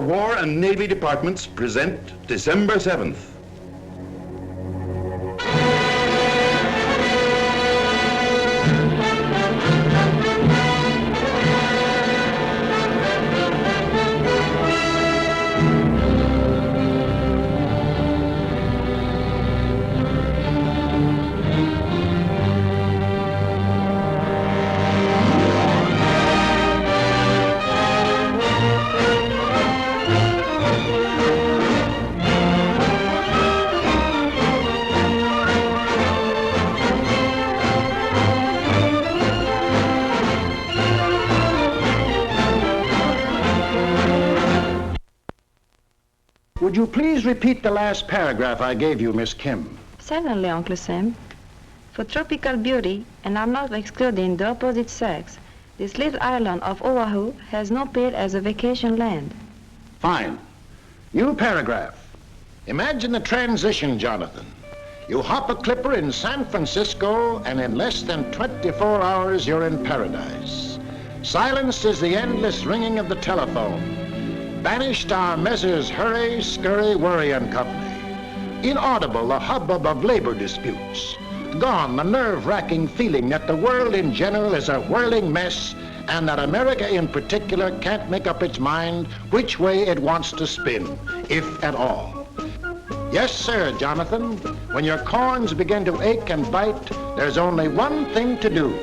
War and Navy Departments present December 7th. Would you please repeat the last paragraph I gave you, Miss Kim? Certainly, Uncle Sam. For tropical beauty, and I'm not excluding the opposite sex, this little island of Oahu has no appeal as a vacation land. Fine. New paragraph. Imagine the transition, Jonathan. You hop a clipper in San Francisco, and in less than 24 hours, you're in paradise. Silenced is the endless ringing of the telephone. Banished are Messrs. Hurry, Scurry, Worry and Company. Inaudible the hubbub of labor disputes. Gone the nerve-wracking feeling that the world in general is a whirling mess and that America in particular can't make up its mind which way it wants to spin, if at all. Yes, sir, Jonathan, when your corns begin to ache and bite, there's only one thing to do.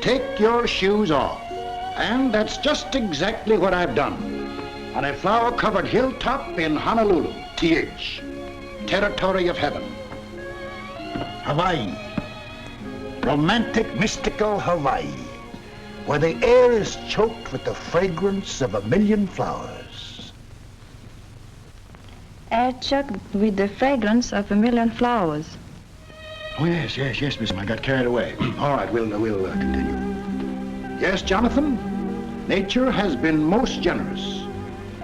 Take your shoes off. And that's just exactly what I've done. On a flower-covered hilltop in Honolulu, TH, territory of heaven. Hawaii, romantic, mystical Hawaii, where the air is choked with the fragrance of 1,000,000 flowers. Air choked with the fragrance of 1,000,000 flowers. Oh, yes, Miss, I got carried away. All right, we'll continue. Yes, Jonathan, nature has been most generous.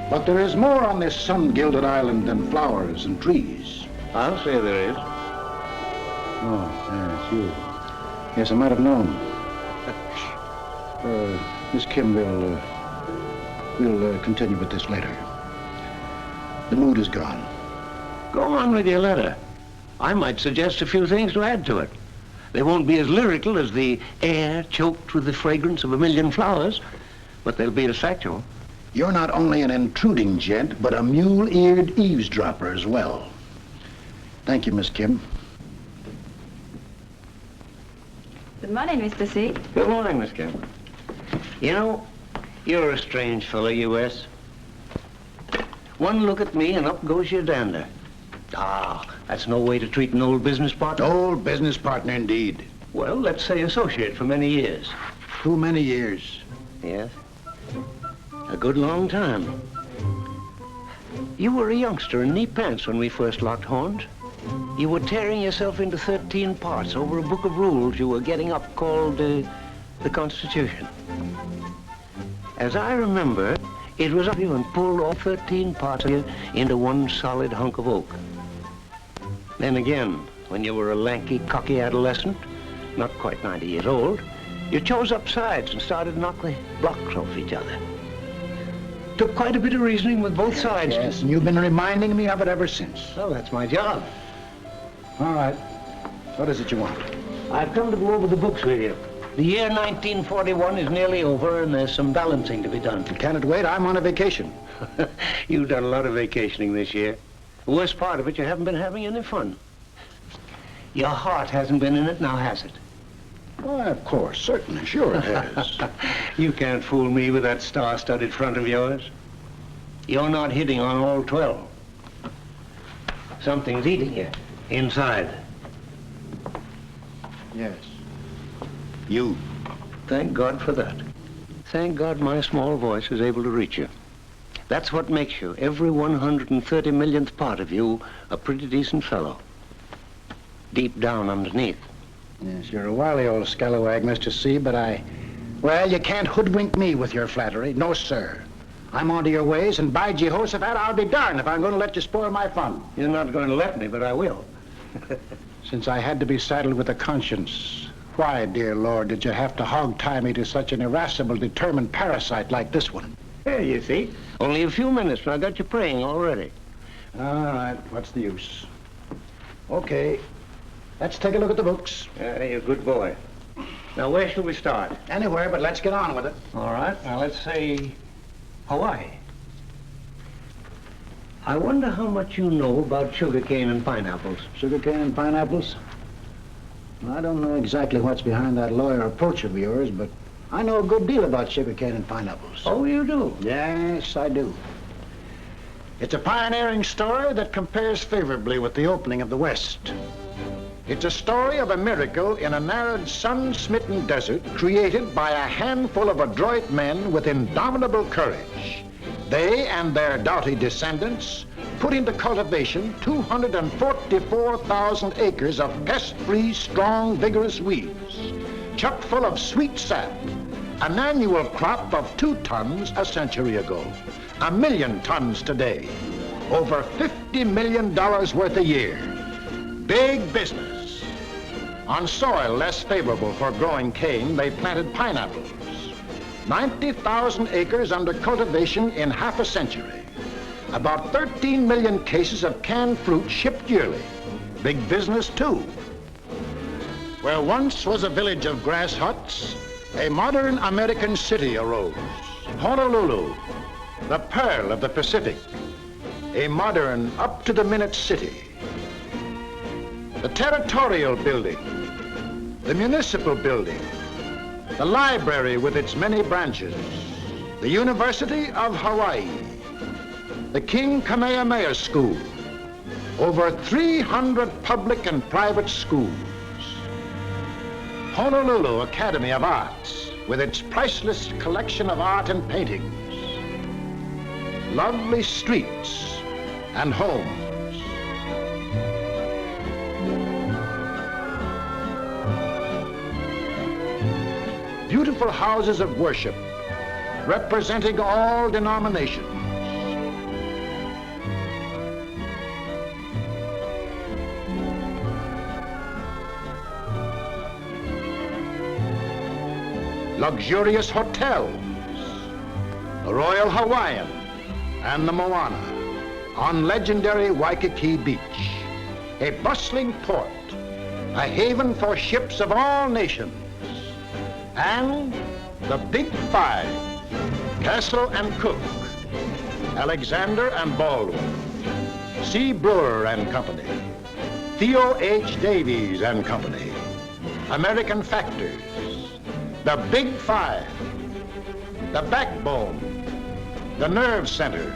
But there is more on this sun-gilded island than flowers and trees. I'll say there is. Oh, it's you. Yes, I might have known. Miss Kim, we'll continue with this later. The mood is gone. Go on with your letter. I might suggest a few things to add to it. They won't be as lyrical as the air choked with the fragrance of 1,000,000 flowers, but they'll be as factual. You're not only an intruding gent, but a mule-eared eavesdropper as well. Thank you, Miss Kim. Good morning, Mr. C. Good morning, Miss Kim. You know, you're a strange fellow, U.S. One look at me and up goes your dander. Ah, that's no way to treat an old business partner. Old business partner, indeed. Well, let's say associate for many years. Too many years. Yes. A good long time. You were a youngster in knee pants when we first locked horns. You were tearing yourself into 13 parts over a book of rules you were getting up called the Constitution. As I remember, it was up you and pulled all 13 parts of you into one solid hunk of oak. Then again, when you were a lanky, cocky adolescent, not quite 90 years old, you chose up sides and started to knock the blocks off each other. Took quite a bit of reasoning with both sides. Yes, and you've been reminding me of it ever since. Well, that's my job. All right. What is it you want? I've come to go over the books with you. The year 1941 is nearly over, and there's some balancing to be done. Can it wait? I'm on a vacation. You've done a lot of vacationing this year. The worst part of it, you haven't been having any fun. Your heart hasn't been in it, now has it? Why, of course, certainly, sure it has. You can't fool me with that star-studded front of yours. You're not hitting on all 12. Something's eating you inside. Yes. You. Thank God for that. Thank God my small voice is able to reach you. That's what makes you, every 130 millionth part of you, a pretty decent fellow. Deep down underneath. Yes, you're a wily old scalawag, Mr. C, but well, you can't hoodwink me with your flattery. No, sir. I'm onto your ways, and by Jehoshaphat, I'll be darned if I'm going to let you spoil my fun. You're not going to let me, but I will. Since I had to be saddled with a conscience, why, dear Lord, did you have to hog-tie me to such an irascible, determined parasite like this one? There, you see. Only a few minutes, and I got you praying already. All right, what's the use? Okay, let's take a look at the books. You're a good boy. Now, where shall we start? Anywhere, but let's get on with it. All right, now let's say Hawaii. I wonder how much you know about sugarcane and pineapples. Sugarcane and pineapples? Well, I don't know exactly what's behind that lawyer approach of yours, but I know a good deal about sugarcane and pineapples. Oh, you do? Yes, I do. It's a pioneering story that compares favorably with the opening of the West. It's a story of a miracle in an arid, sun-smitten desert created by a handful of adroit men with indomitable courage. They and their doughty descendants put into cultivation 244,000 acres of pest-free, strong, vigorous weeds, chock full of sweet sap, an annual crop of 2 tons a century ago, 1 million tons today, over $50 million worth a year. Big business. On soil less favorable for growing cane, they planted pineapples. 90,000 acres under cultivation in half a century. About 13 million cases of canned fruit shipped yearly. Big business, too. Where once was a village of grass huts, a modern American city arose. Honolulu, the pearl of the Pacific. A modern, up-to-the-minute city. The territorial building, the municipal building, the library with its many branches, the University of Hawaii, the King Kamehameha School, over 300 public and private schools, Honolulu Academy of Arts with its priceless collection of art and paintings, lovely streets and homes. Beautiful houses of worship representing all denominations. Luxurious hotels, the Royal Hawaiian and the Moana on legendary Waikiki Beach, a bustling port, a haven for ships of all nations, and the Big Five, Castle and Cook, Alexander and Baldwin, C. Brewer and Company, Theo H. Davies and Company, American Factors, the Big Five, the backbone, the nerve center,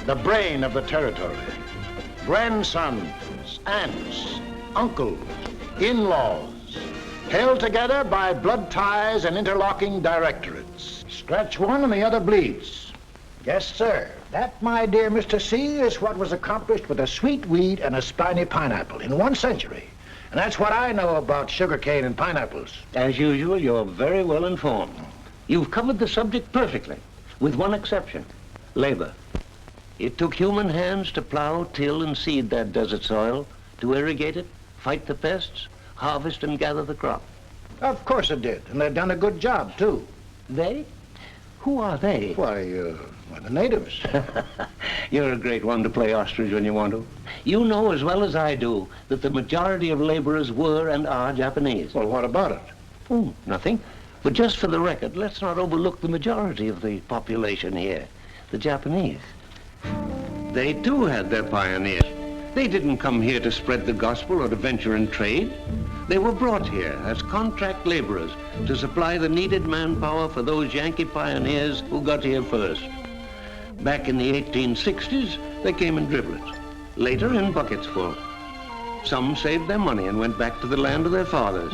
the brain of the territory, grandsons, aunts, uncles, in-laws, held together by blood ties and interlocking directorates. Scratch one and the other bleeds. Yes, sir. That, my dear Mr. C, is what was accomplished with a sweet weed and a spiny pineapple in 1 century. And that's what I know about sugarcane and pineapples. As usual, you're very well informed. You've covered the subject perfectly, with one exception, labor. It took human hands to plow, till, and seed that desert soil, to irrigate it, fight the pests, harvest and gather the crop. Of course it did, and they've done a good job, too. They? Who are they? Why, the natives. You're a great one to play ostrich when you want to. You know as well as I do that the majority of laborers were and are Japanese. Well, what about it? Oh, nothing. But just for the record, let's not overlook the majority of the population here, the Japanese. They too had their pioneers. They didn't come here to spread the gospel or to venture in trade. They were brought here as contract laborers to supply the needed manpower for those Yankee pioneers who got here first. Back in the 1860s, they came in driblets. Later, in buckets full. Some saved their money and went back to the land of their fathers.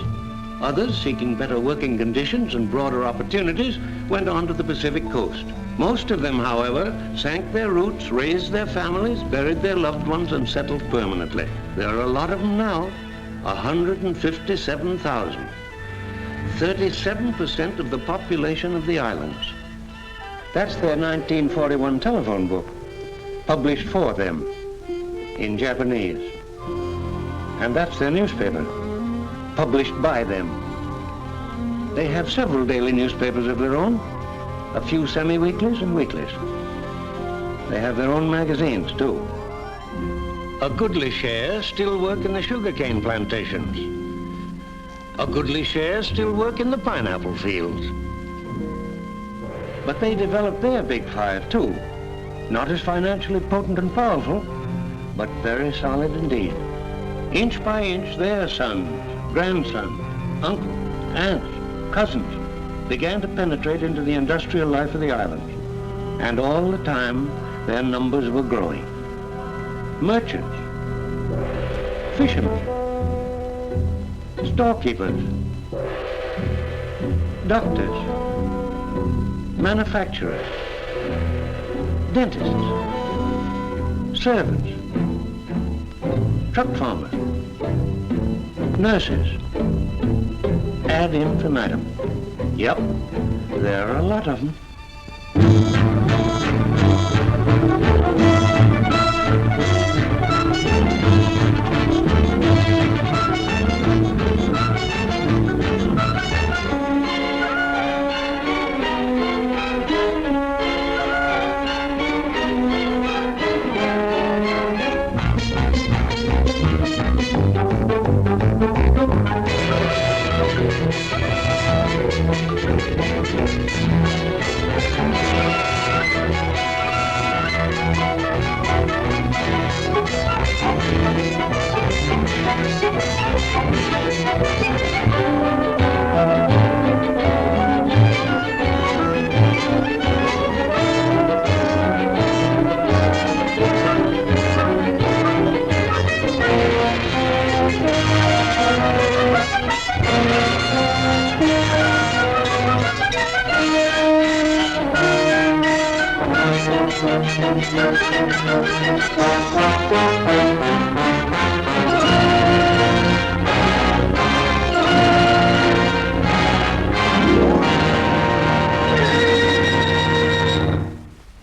Others, seeking better working conditions and broader opportunities, went on to the Pacific coast. Most of them, however, sank their roots, raised their families, buried their loved ones, and settled permanently. There are a lot of them now, 157,000. 37% of the population of the islands. That's their 1941 telephone book, published for them in Japanese. And that's their newspaper, published by them. They have several daily newspapers of their own, a few semi-weeklies and weeklies. They have their own magazines, too. A goodly share still work in the sugarcane plantations. A goodly share still work in the pineapple fields. But they developed their big five, too. Not as financially potent and powerful, but very solid indeed. Inch by inch, their sons, grandsons, uncles, aunts, cousins began to penetrate into the industrial life of the islands. And all the time, their numbers were growing. Merchants, fishermen, storekeepers, doctors, manufacturers, dentists, servants, truck farmers, nurses, ad infinitum. Yep, there are a lot of them.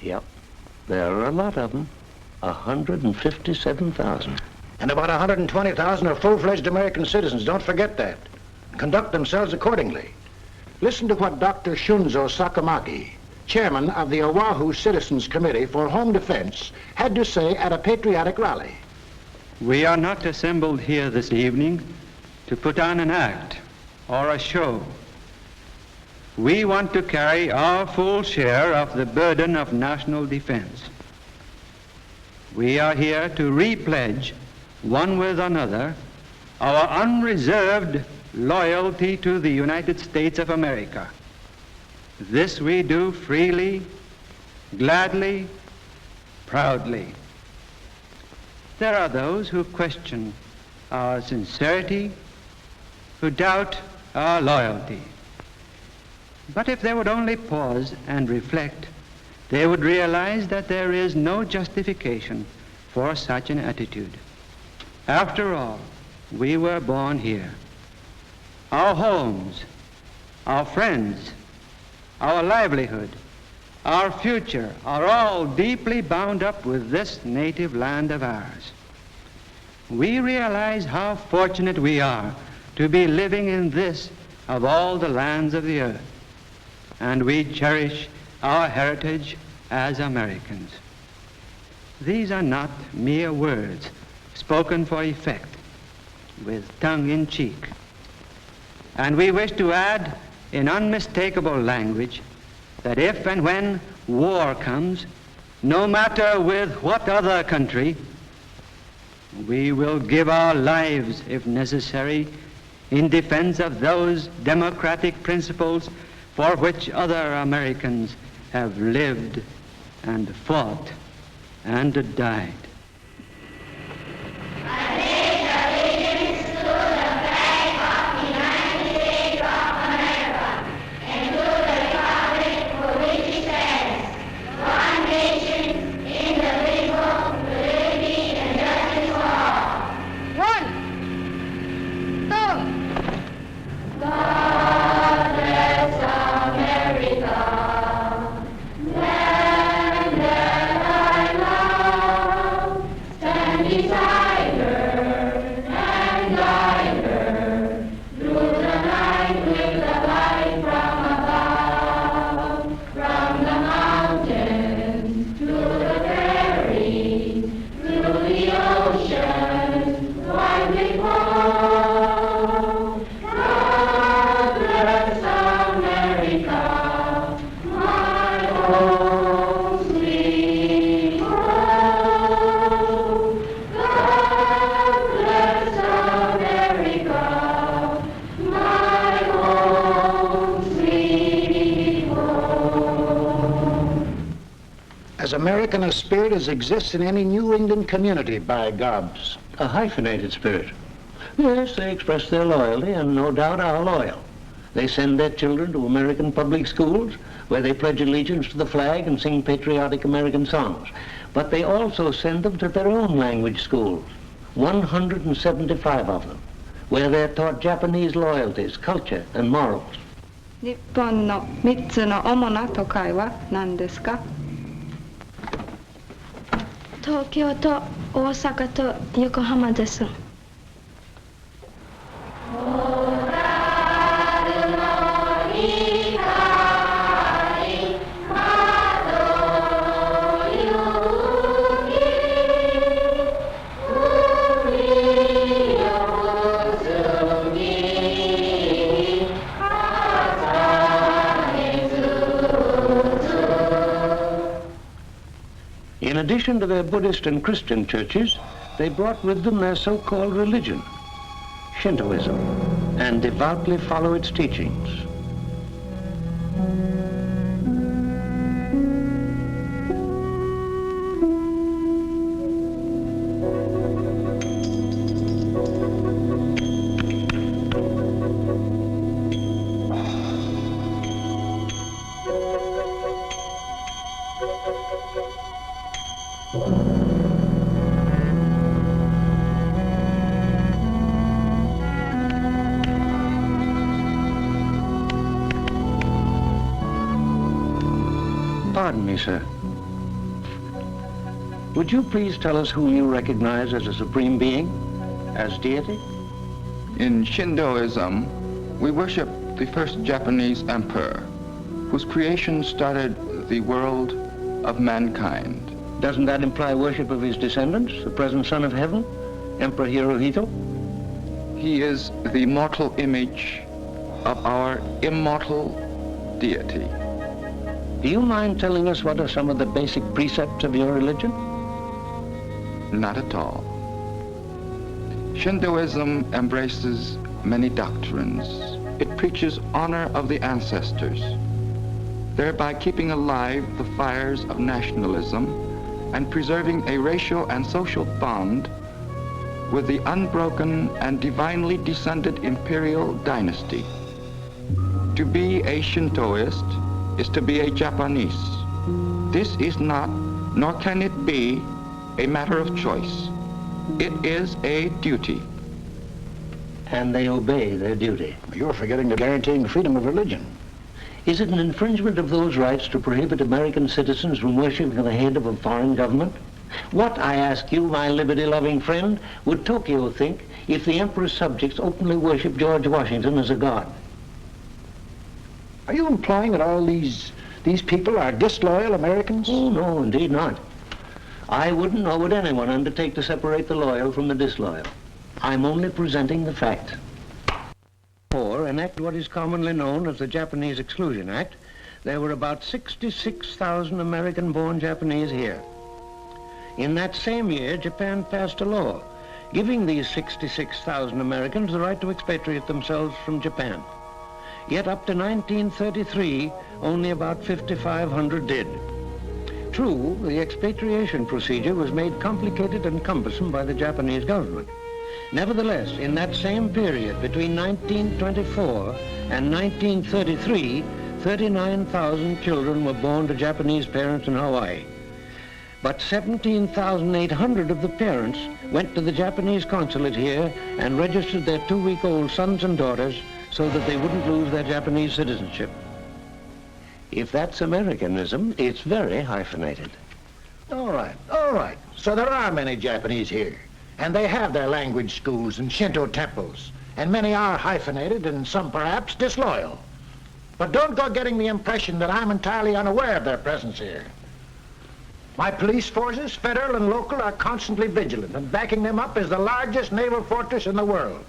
Yep, there are a lot of them. 157,000. And about 120,000 are full-fledged American citizens. Don't forget that. Conduct themselves accordingly. Listen to what Dr. Shunzo Sakamaki, chairman of the Oahu Citizens Committee for Home Defense, had to say at a patriotic rally. We are not assembled here this evening to put on an act or a show. We want to carry our full share of the burden of national defense. We are here to repledge, one with another, our unreserved loyalty to the United States of America. This we do freely, gladly, proudly. There are those who question our sincerity, who doubt our loyalty. But if they would only pause and reflect, they would realize that there is no justification for such an attitude. After all, we were born here. Our homes, our friends, our livelihood, our future are all deeply bound up with this native land of ours. We realize how fortunate we are to be living in this of all the lands of the earth, and we cherish our heritage as Americans. These are not mere words spoken for effect, with tongue in cheek. And we wish to add in unmistakable language that if and when war comes, no matter with what other country, we will give our lives, if necessary, in defense of those democratic principles for which other Americans have lived and fought and died. American a spirit as exists in any New England community, by gobs. A hyphenated spirit. Yes, they express their loyalty and no doubt are loyal. They send their children to American public schools where they pledge allegiance to the flag and sing patriotic American songs. But they also send them to their own language schools, 175 of them, where they're taught Japanese loyalties, culture, and morals. 日本の3つの主な都会は何ですか？東京と大阪と横浜です。In addition to their Buddhist and Christian churches, they brought with them their so-called religion, Shintoism, and devoutly follow its teachings. Pardon me, sir. Would you please tell us whom you recognize as a supreme being, as deity? In Shintoism, we worship the first Japanese emperor, whose creation started the world of mankind. Doesn't that imply worship of his descendants, the present son of heaven, Emperor Hirohito? He is the mortal image of our immortal deity. Do you mind telling us what are some of the basic precepts of your religion? Not at all. Shintoism embraces many doctrines. It preaches honor of the ancestors, thereby keeping alive the fires of nationalism and preserving a racial and social bond with the unbroken and divinely descended imperial dynasty. To be a Shintoist is to be a Japanese. This is not, nor can it be, a matter of choice. It is a duty. And they obey their duty. You're forgetting the guaranteeing freedom of religion. Is it an infringement of those rights to prohibit American citizens from worshiping the head of a foreign government? What, I ask you, my liberty-loving friend, would Tokyo think if the emperor's subjects openly worshiped George Washington as a god? Are you implying that all these people are disloyal Americans? Oh, no, indeed not. I wouldn't, nor would anyone undertake to separate the loyal from the disloyal. I'm only presenting the fact. Or enact what is commonly known as the Japanese Exclusion Act, there were about 66,000 American-born Japanese here. In that same year, Japan passed a law giving these 66,000 Americans the right to expatriate themselves from Japan. Yet up to 1933, only about 5,500 did. True, the expatriation procedure was made complicated and cumbersome by the Japanese government. Nevertheless, in that same period, between 1924 and 1933, 39,000 children were born to Japanese parents in Hawaii. But 17,800 of the parents went to the Japanese consulate here and registered their 2-week-old sons and daughters so that they wouldn't lose their Japanese citizenship. If that's Americanism, it's very hyphenated. All right. So there are many Japanese here, and they have their language schools and Shinto temples, and many are hyphenated and some perhaps disloyal. But don't go getting the impression that I'm entirely unaware of their presence here. My police forces, federal and local, are constantly vigilant, and backing them up is the largest naval fortress in the world.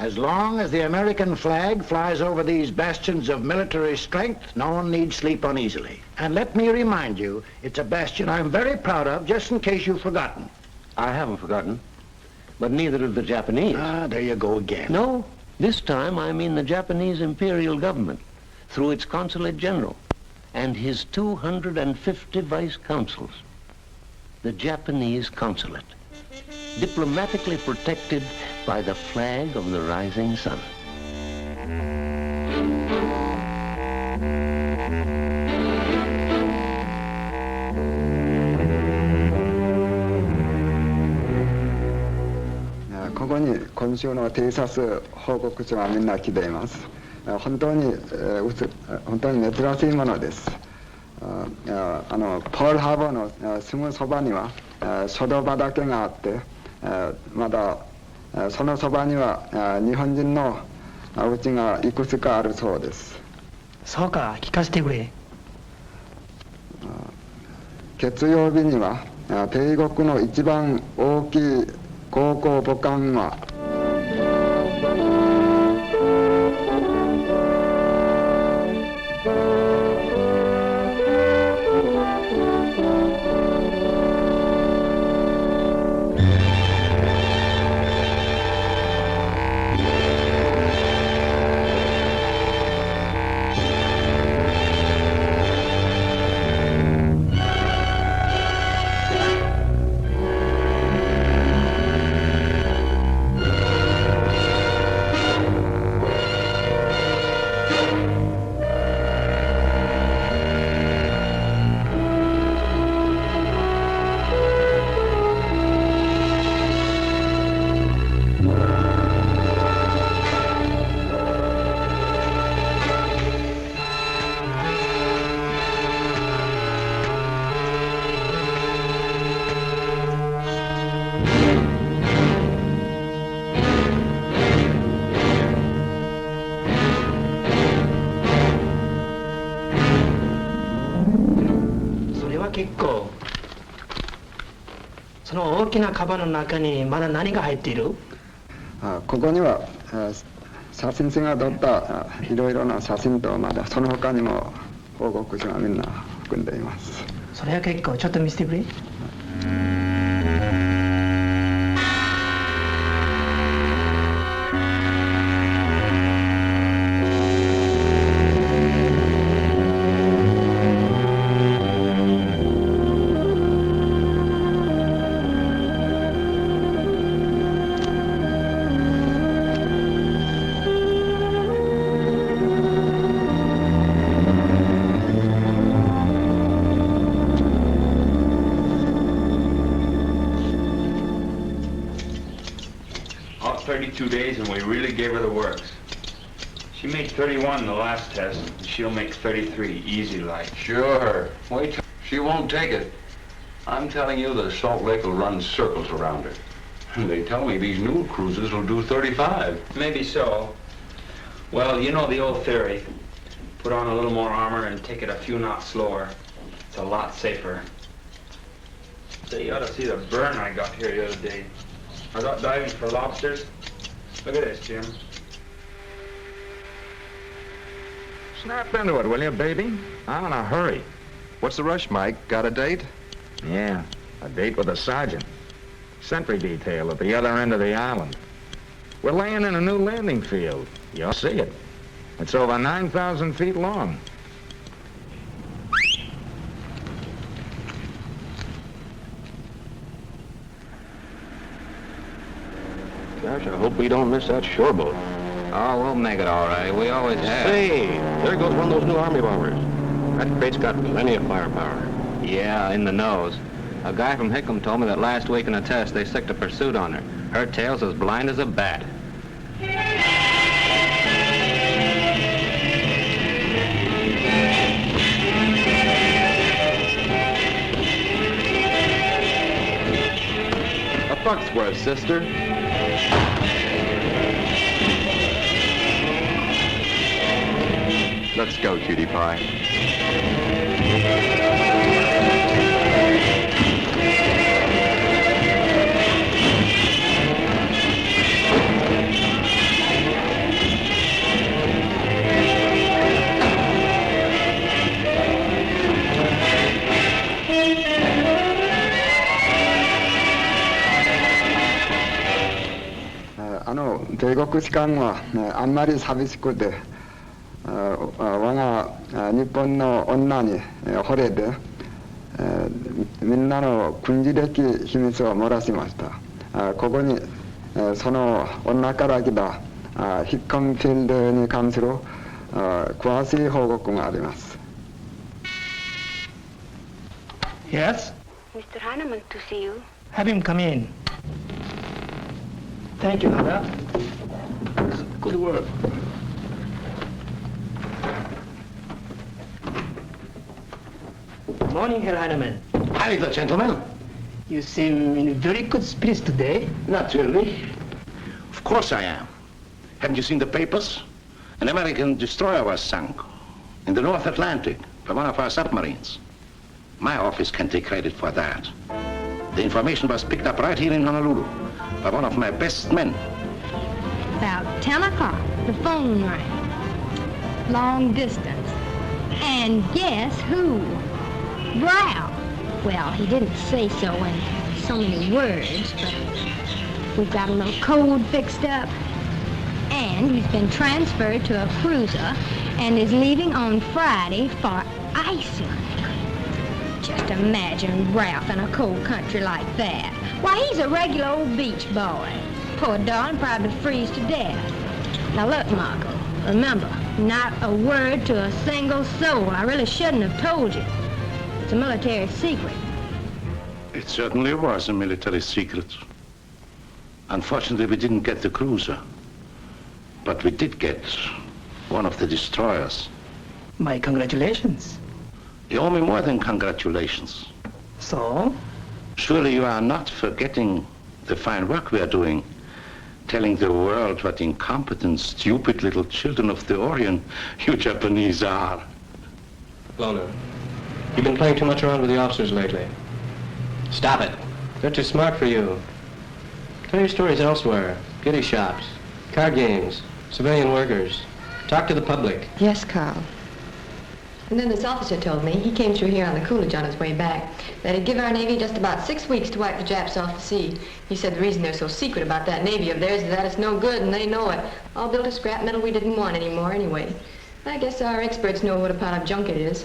As long as the American flag flies over these bastions of military strength, no one need sleep uneasily. And let me remind you, it's a bastion I'm very proud of, just in case you've forgotten. I haven't forgotten, but neither have the Japanese. Ah, there you go again. No, this time I mean the Japanese imperial government, through its consulate general. and his 250 vice consuls. The Japanese consulate, diplomatically protected by the flag of the rising sun.ここに今週の偵察報告書がみんな来ています。本当に珍しいものです。ポールハーバーのすぐそばには書道畑があって、まだそのそばには日本人の家がいくつかあるそうです。そうか、聞かせてくれ。月曜日には帝国の一番大きい航空母艦は結構。その大きなカバンの中にまだ何が入っている？ここには写真誌が撮ったいろいろな写真とまだその他にも報告書がみんな含んでいます。それは結構。ちょっと見せてくれ。Out 32 days and we really gave her the works. She made 31 the last test. She'll make 33, easy like. Sure. Wait till she won't take it. I'm telling you, the Salt Lake will run circles around her. They tell me these new cruises will do 35. Maybe so. Well, you know the old theory. Put on a little more armor and take it a few knots slower. It's a lot safer. Say, you ought to see the burn I got here the other day. I got diving for lobsters. Look at this, Jim. Snap into it, will you, baby? I'm in a hurry. What's the rush, Mike? Got a date? Yeah, a date with a sergeant. Sentry detail at the other end of the island. We're laying in a new landing field. You'll see it. It's over 9,000 feet long. Gosh, I hope we don't miss that shore boat. Oh, we'll make it all right. We always have. Hey, there goes one of those new Army bombers. That crate's got plenty of firepower. Yeah, in the nose. A guy from Hickam told me that last week in a test they sicked a pursuit on her. Her tail's as blind as a bat. A buck's worth, sister. Let's go, cutie pie.帝国士官はあんまり寂しくて我が日本の女に惚れてみんなの軍事的秘密を漏らしました。ここにその女から来たヒッコンフィールドに関する詳しい報告があります。Yes? Mr. Heinemann to see you. Have him come in. Thank you, Hada. Good work. Morning, Herr Heinemann. Hi, the gentlemen. You seem in very good spirits today. Not really. Of course I am. Haven't you seen the papers? An American destroyer was sunk in the North Atlantic by one of our submarines. My office can take credit for that. The information was picked up right here in Honolulu by one of my best men. About 10 o'clock, the phone rang. Long distance. And guess who? Brown. Well, he didn't say so in so many words, but we've got a little code fixed up. And he's been transferred to a cruiser and is leaving on Friday for Iceland. Just imagine Ralph in a cold country like that. Why, he's a regular old beach boy. Poor darling probably freeze to death. Now look, Marco, remember, not a word to a single soul. I really shouldn't have told you. It's a military secret. It certainly was a military secret. Unfortunately, we didn't get the cruiser. But we did get one of the destroyers. My congratulations. You owe me more than congratulations. So? Surely you are not forgetting the fine work we are doing, telling the world what incompetent, stupid little children of the Orient you Japanese are. Loner, you've been playing too much around with the officers lately. Stop it. They're too smart for you. Tell your stories elsewhere. Kiddie shops, card games, civilian workers. Talk to the public. Yes, Carl. And then this officer told me, he came through here on the Coolidge on his way back, that he'd give our Navy just about 6 weeks to wipe the Japs off the sea. He said the reason they're so secret about that Navy of theirs is that it's no good and they know it. All built of scrap metal we didn't want anymore anyway. I guess our experts know what a pile of junk it is.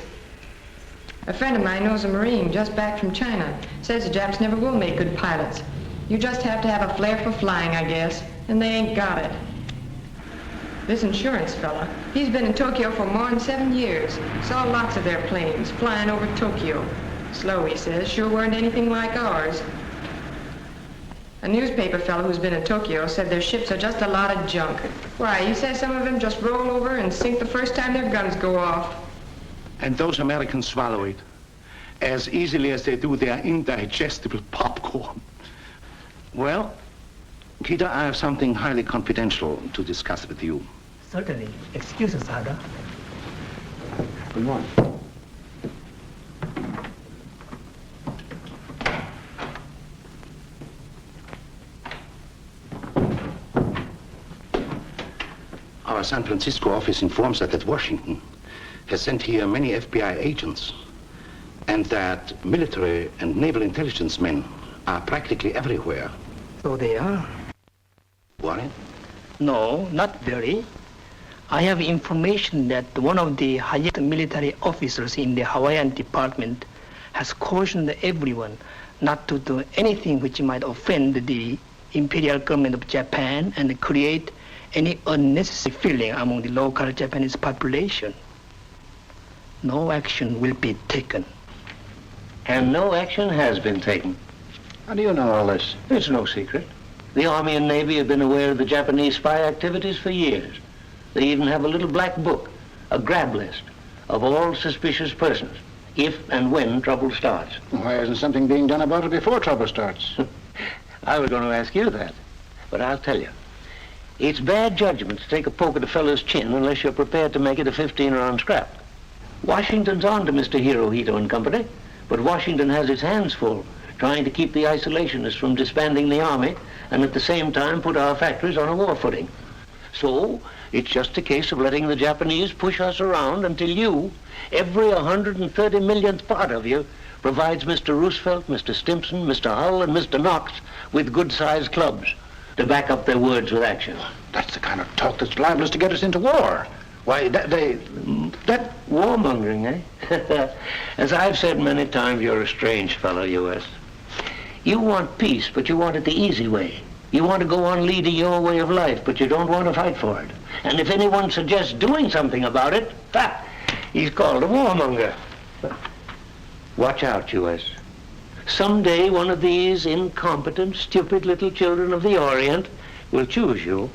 A friend of mine knows a Marine just back from China. Says the Japs never will make good pilots. You just have to have a flair for flying, I guess, and they ain't got it. This insurance fella, he's been in Tokyo for more than 7 years. Saw lots of their planes flying over Tokyo. Slow, he says, sure weren't anything like ours. A newspaper fellow who's been in Tokyo said their ships are just a lot of junk. Why, he says some of them just roll over and sink the first time their guns go off. And those Americans swallow it as easily as they do their indigestible popcorn. Well, Kita, I have something highly confidential to discuss with you. Certainly. Excuse us, Hada. Good morning. Our San Francisco office informs us that Washington has sent here many FBI agents and that military and naval intelligence men are practically everywhere. So they are? Worried? No, not very. I have information that one of the highest military officers in the Hawaiian department has cautioned everyone not to do anything which might offend the imperial government of Japan and create any unnecessary feeling among the local Japanese population. No action will be taken. And no action has been taken. How do you know all this? It's no secret. The Army and Navy have been aware of the Japanese spy activities for years. They even have a little black book, a grab list of all suspicious persons, if and when trouble starts. Why isn't something being done about it before trouble starts? I was going to ask you that, but I'll tell you. It's bad judgment to take a poke at a fellow's chin unless you're prepared to make it a 15-round scrap. Washington's on to Mr. Hirohito and company, but Washington has its hands full trying to keep the isolationists from disbanding the army and at the same time put our factories on a war footing. So it's just a case of letting the Japanese push us around until you, every 130 millionth part of you, provides Mr. Roosevelt, Mr. Stimson, Mr. Hull, and Mr. Knox with good-sized clubs to back up their words with action. That's the kind of talk that's liable to get us into war. Why, That warmongering, eh? As I've said many times, you're a strange fellow, U.S. You want peace, but you want it the easy way. You want to go on leading your way of life, but you don't want to fight for it. And if anyone suggests doing something about it, he's called a warmonger. Watch out, U.S. Someday one of these incompetent, stupid little children of the Orient will choose you.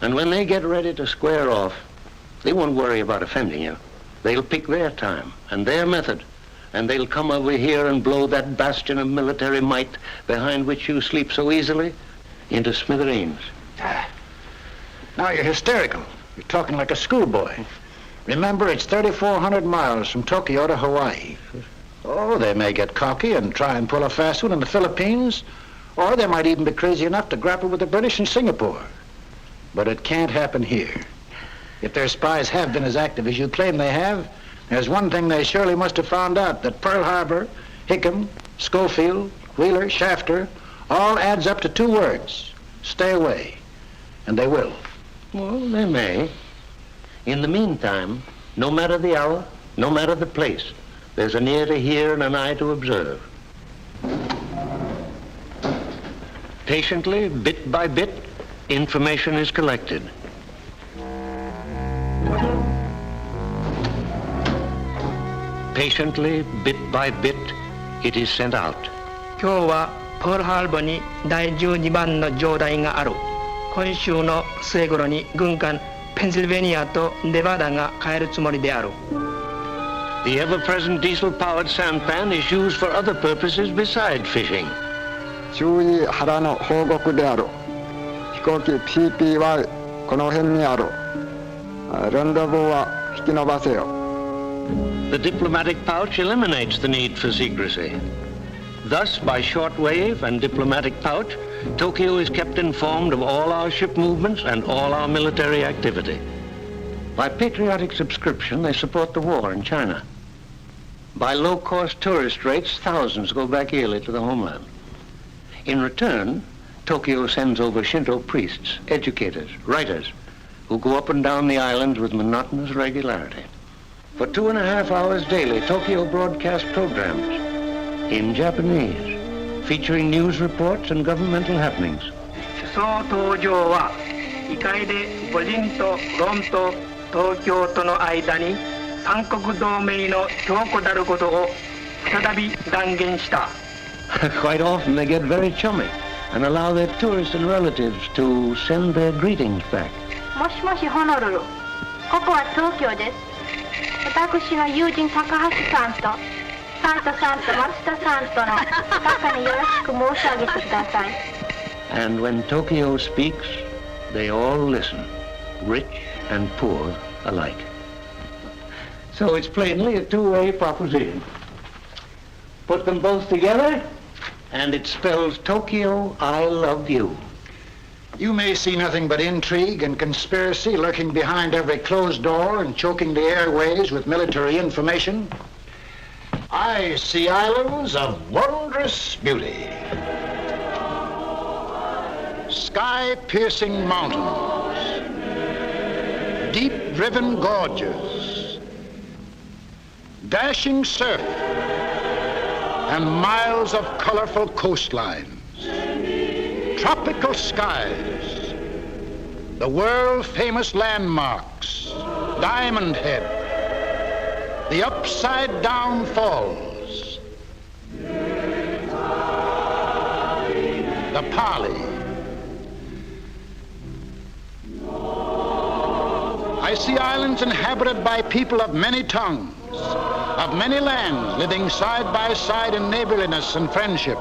And when they get ready to square off, they won't worry about offending you. They'll pick their time and their method, and they'll come over here and blow that bastion of military might behind which you sleep so easily into smithereens. Now you're hysterical. You're talking like a schoolboy. Remember, it's 3,400 miles from Tokyo to Hawaii. Oh, they may get cocky and try and pull a fast one in the Philippines, or they might even be crazy enough to grapple with the British in Singapore. But it can't happen here. If their spies have been as active as you claim they have, there's one thing they surely must have found out, that Pearl Harbor, Hickam, Schofield, Wheeler, Shafter, all adds up to 2 words: stay away. And they will. Well, they may. In the meantime, no matter the hour, no matter the place, there's an ear to hear and an eye to observe. Patiently, bit by bit, information is collected. Patiently, bit by bit, it is sent out. 今日はポールハーバーに第12番の上代がある。今週の末頃に軍艦ペンシルベニアとネバダが帰るつもりである。The ever-present diesel-powered sampan is used for other purposes beside fishing. 注意腹の報告である。飛行機 PPY この辺にある。レンドブーは引き延ばせよ。The diplomatic pouch eliminates the need for secrecy. Thus, by shortwave and diplomatic pouch, Tokyo is kept informed of all our ship movements and all our military activity. By patriotic subscription, they support the war in China. By low-cost tourist rates, thousands go back yearly to the homeland. In return, Tokyo sends over Shinto priests, educators, writers, who go up and down the islands with monotonous regularity. For 2.5 hours daily, Tokyo broadcasts programs in Japanese, featuring news reports and governmental happenings. 首相登場は議会で五人とロンと東京との間に三国同盟の強固たることを再び断言した。Quite often they get very chummy and allow their tourists and relatives to send their greetings back. もしもしホノルル、ここは東京です。私の友人高橋さんとサンタさんと松田さんとの中によろしく申し上げてください。And when Tokyo speaks, they all listen, rich and poor alike. So it's plainly a two-way proposition. Put them both together, and it spells Tokyo, I love you. You may see nothing but intrigue and conspiracy lurking behind every closed door and choking the airways with military information. I see islands of wondrous beauty, sky-piercing mountains, deep-driven gorges, dashing surf, and miles of colorful coastlines, tropical skies, the world-famous landmarks, Diamond Head, the upside-down falls, the Pali. I see islands inhabited by people of many tongues, of many lands, living side by side in neighborliness and friendship.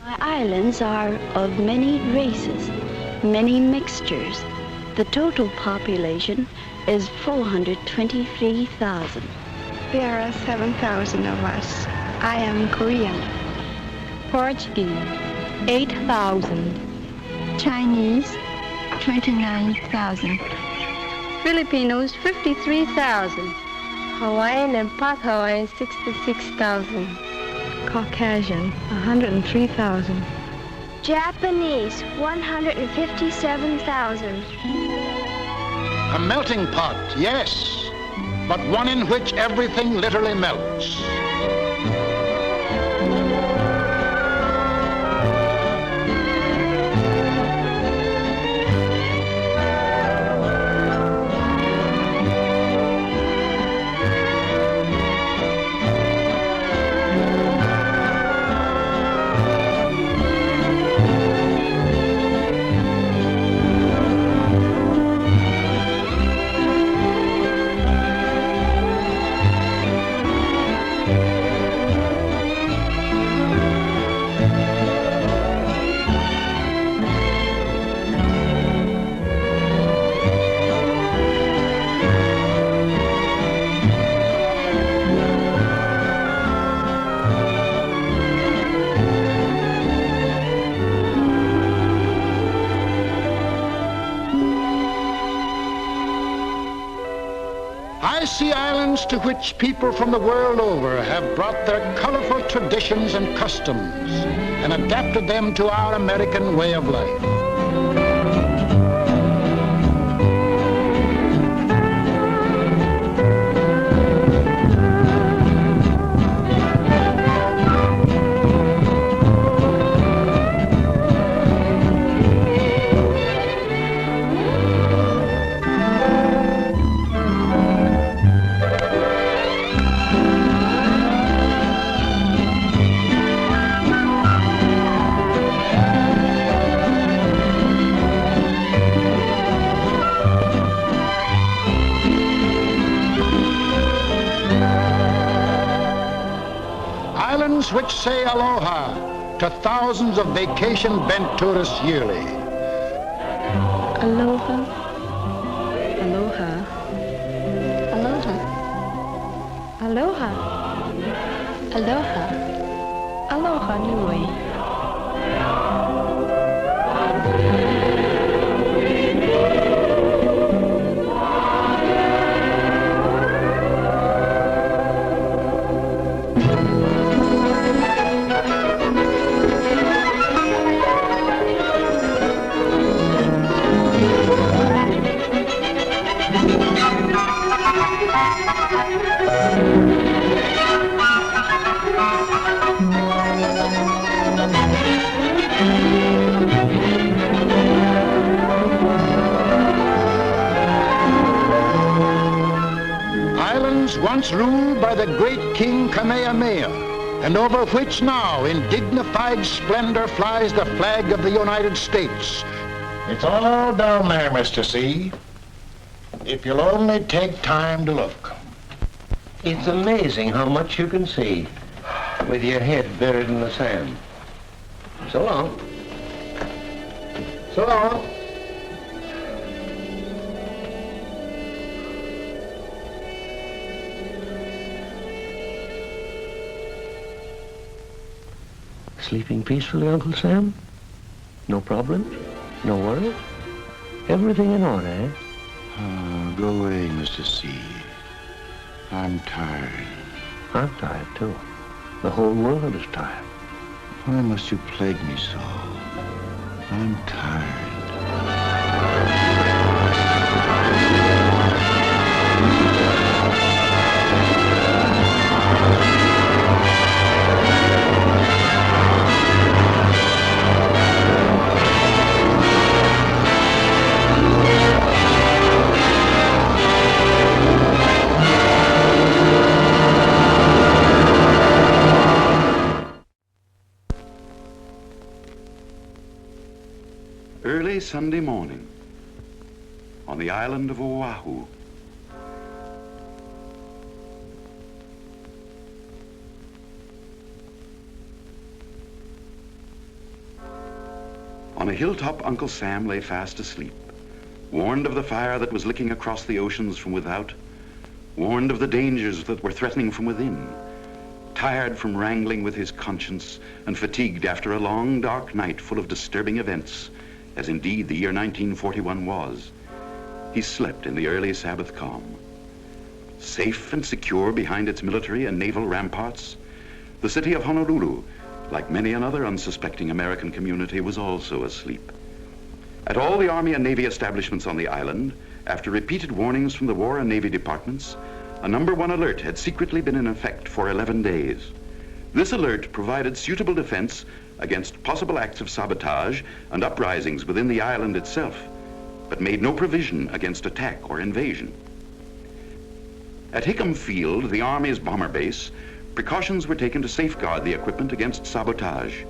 My islands are of many races, many mixtures. The total population is 423,000. There are 7,000 of us. I am Korean. Portuguese, 8,000. Chinese, 29,000. Filipinos, 53,000. Hawaiian and part Hawaiian, 66,000. Caucasian, 103,000. Japanese, 157,000. A melting pot, yes, but one in which everything literally melts. I see islands to which people from the world over have brought their colorful traditions and customs and adapted them to our American way of life. Which say aloha to thousands of vacation-bent tourists yearly. Aloha. Aloha. Aloha. Aloha. Aloha. Aloha nui. Once ruled by the great King Kamehameha, and over which now in dignified splendor flies the flag of the United States. It's all down there, Mr. C, if you'll only take time to look. It's amazing how much you can see with your head buried in the sand. So long. So long. Sleeping peacefully, Uncle Sam? No problems? No worries? Everything in order, eh? Oh, go away, Mr. C. I'm tired. I'm tired, too. The whole world is tired. Why must you plague me so? I'm tired. Early Sunday morning on the island of Oahu. On a hilltop, Uncle Sam lay fast asleep, warned of the fire that was licking across the oceans from without, warned of the dangers that were threatening from within, tired from wrangling with his conscience and fatigued after a long, dark night full of disturbing events, as indeed the year 1941 was. He slept in the early Sabbath calm. Safe and secure behind its military and naval ramparts, the city of Honolulu, like many another unsuspecting American community, was also asleep. At all the Army and Navy establishments on the island, after repeated warnings from the War and Navy departments, a number 1 alert had secretly been in effect for 11 days. This alert provided suitable defense against possible acts of sabotage and uprisings within the island itself, but made no provision against attack or invasion. At Hickam Field, the Army's bomber base, precautions were taken to safeguard the equipment against sabotage.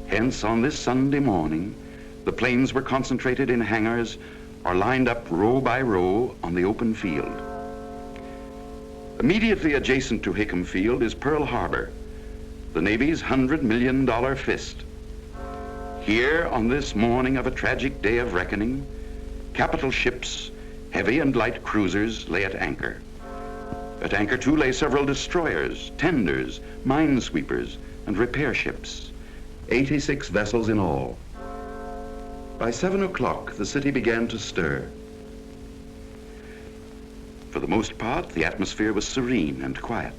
Hence, on this Sunday morning, the planes were concentrated in hangars or lined up row by row on the open field. Immediately adjacent to Hickam Field is Pearl Harbor, the Navy's $100 million fist. Here, on this morning of a tragic day of reckoning, capital ships, heavy and light cruisers, lay at anchor. At anchor, too, lay several destroyers, tenders, minesweepers, and repair ships, 86 vessels in all. By 7 o'clock, the city began to stir. For the most part, the atmosphere was serene and quiet.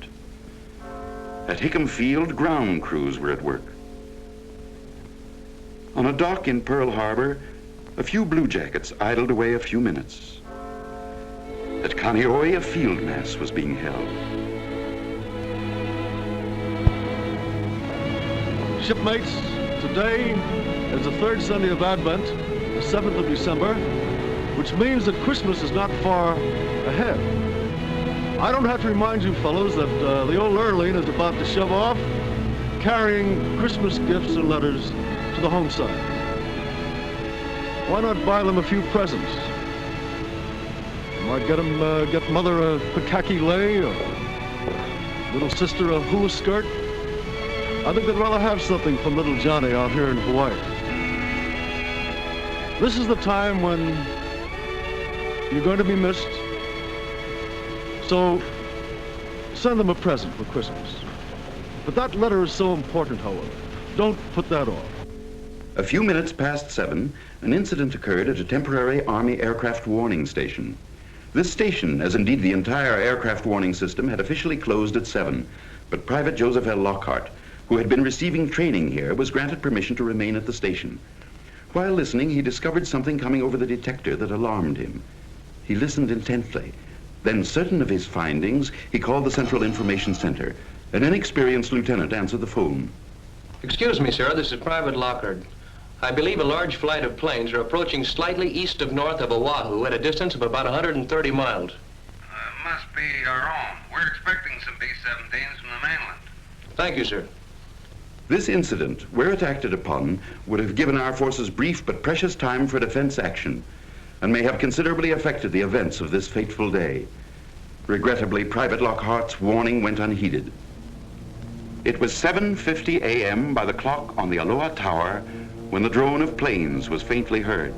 At Hickam Field, ground crews were at work. On a dock in Pearl Harbor, a few bluejackets idled away a few minutes. At Kaneohe, a field mass was being held. Shipmates, today is the 3rd Sunday of Advent, the 7th of December, which means that Christmas is not far ahead. I don't have to remind you fellows that the old Lurleen is about to shove off, carrying Christmas gifts and letters to the home side. Why not buy them a few presents? Might get Mother a Pikaki lei, or little sister a hula skirt. I think they'd rather have something from little Johnny out here in Hawaii. This is the time when you're going to be missed. So send them a present for Christmas. But that letter is so important, however. Don't put that off. A few minutes past 7, an incident occurred at a temporary Army aircraft warning station. This station, as indeed the entire aircraft warning system, had officially closed at 7, but Private Joseph L. Lockhart, who had been receiving training here, was granted permission to remain at the station. While listening, he discovered something coming over the detector that alarmed him. He listened intently. Then, certain of his findings, he called the Central Information Center. An inexperienced lieutenant answered the phone. Excuse me, sir, this is Private Lockhart. I believe a large flight of planes are approaching slightly east of north of Oahu at a distance of about 130 miles. Must be our own. We're expecting some B-17s from the mainland. Thank you, sir. This incident, were it acted upon, would have given our forces brief but precious time for defense action, and may have considerably affected the events of this fateful day. Regrettably, Private Lockhart's warning went unheeded. It was 7:50 a.m. by the clock on the Aloha Tower when the drone of planes was faintly heard.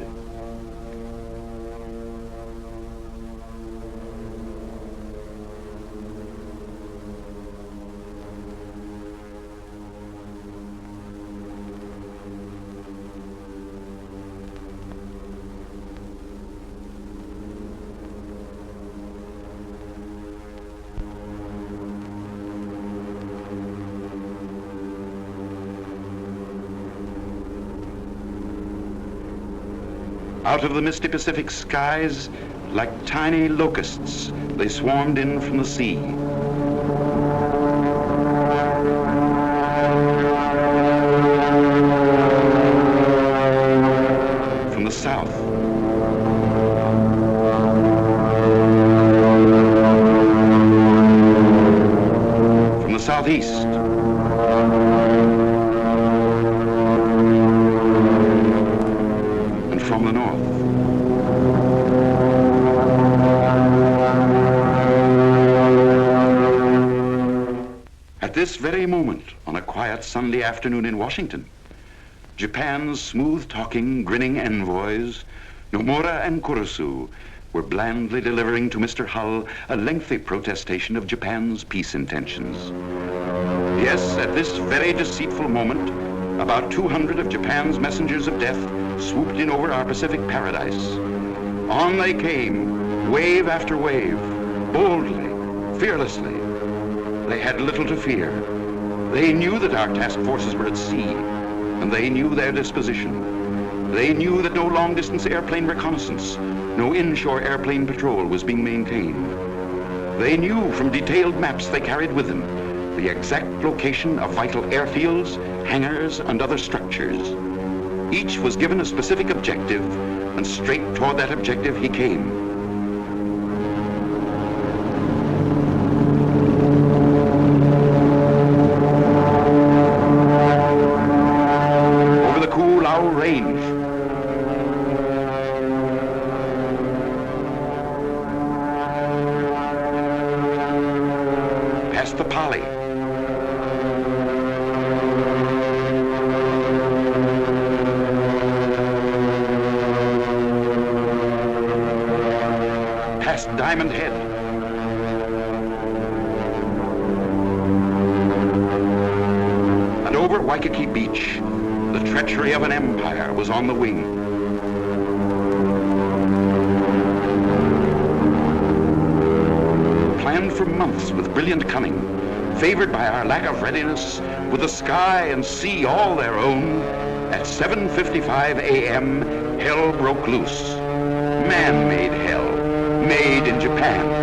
Out of the misty Pacific skies, like tiny locusts, they swarmed in from the sea. From the south. From the southeast. From the north. At this very moment, on a quiet Sunday afternoon in Washington, Japan's smooth-talking, grinning envoys, Nomura and Kurusu, were blandly delivering to Mr. Hull a lengthy protestation of Japan's peace intentions. Yes, at this very deceitful moment, about 200 of Japan's messengers of death swooped in over our Pacific paradise. On they came, wave after wave, boldly, fearlessly. They had little to fear. They knew that our task forces were at sea, and they knew their disposition. They knew that no long-distance airplane reconnaissance, no inshore airplane patrol was being maintained. They knew from detailed maps they carried with them the exact location of vital airfields, hangars, and other structures. Each was given a specific objective, and straight toward that objective he came. Over the Koolau Range, past the Pali, past Diamond Head, and over Waikiki Beach. The treachery of an empire was on the wing. Planned for months with brilliant cunning, favored by our lack of readiness, with the sky and sea all their own, at 7:55 a.m., hell broke loose. Man-made hell, made in Japan.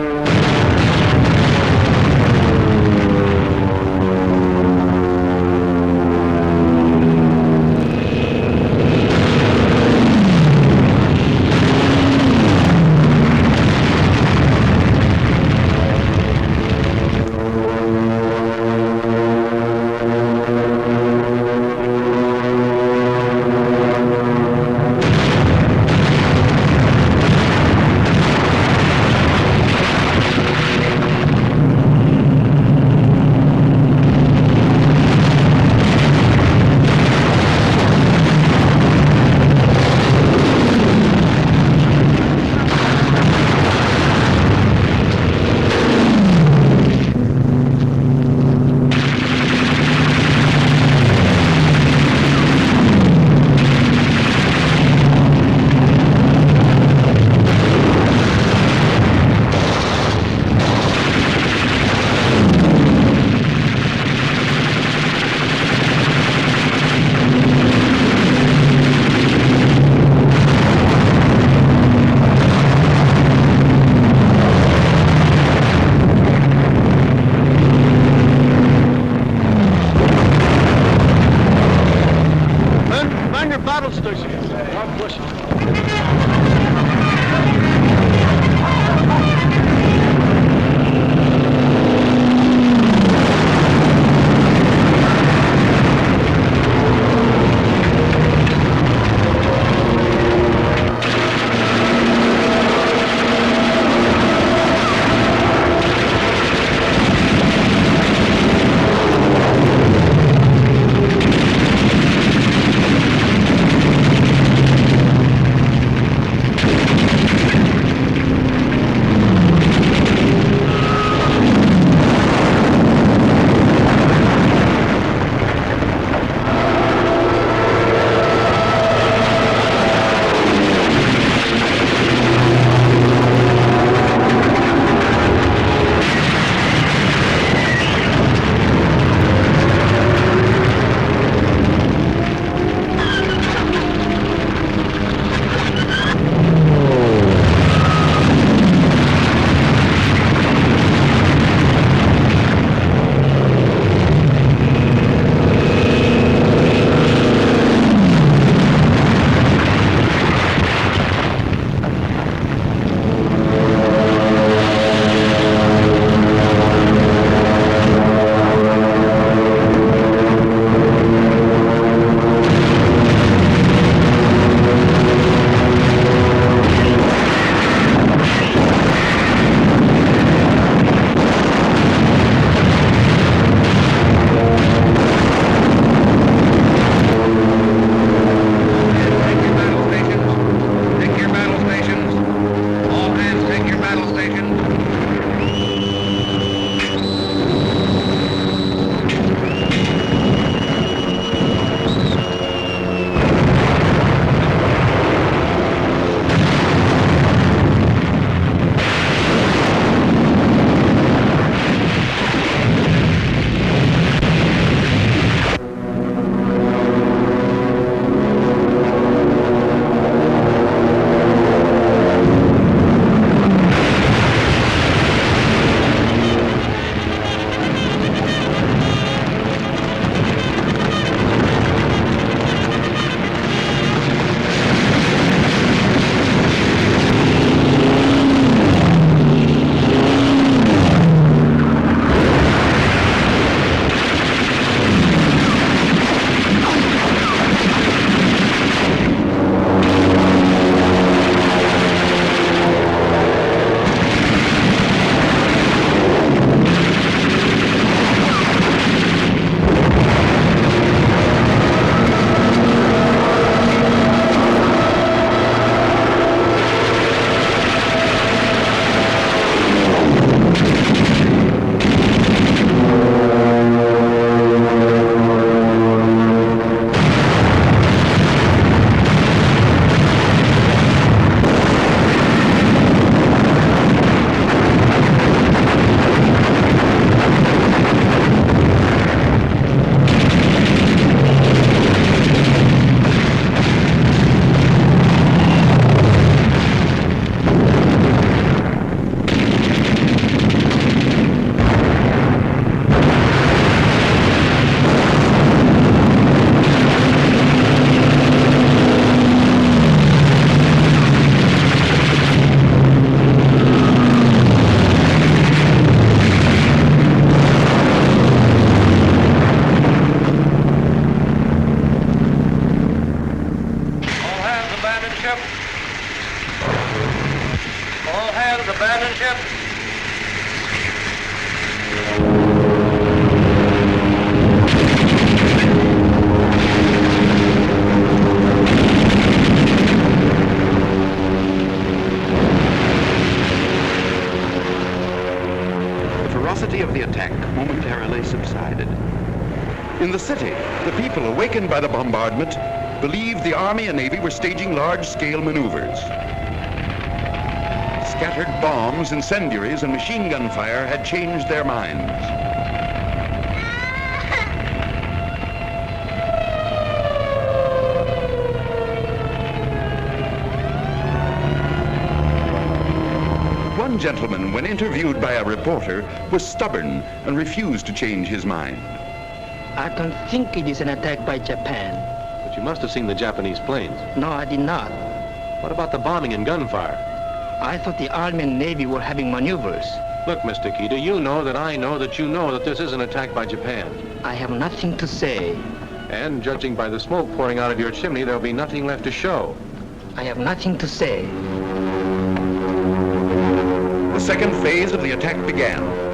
abandon ship? The ferocity of the attack momentarily subsided. In the city, the people, awakened by the bombardment, believed the Army and Navy were staging large-scale maneuvers. Scattered bombs, incendiaries, and machine gun fire had changed their minds. One gentleman, when interviewed by a reporter, was stubborn and refused to change his mind. I don't think it is an attack by Japan. But you must have seen the Japanese planes. No, I did not. What about the bombing and gunfire? I thought the Army and Navy were having maneuvers. Look, Mr. Kita, you know that I know that you know that this is an attack by Japan. I have nothing to say. And judging by the smoke pouring out of your chimney, there'll be nothing left to show. I have nothing to say. The second phase of the attack began.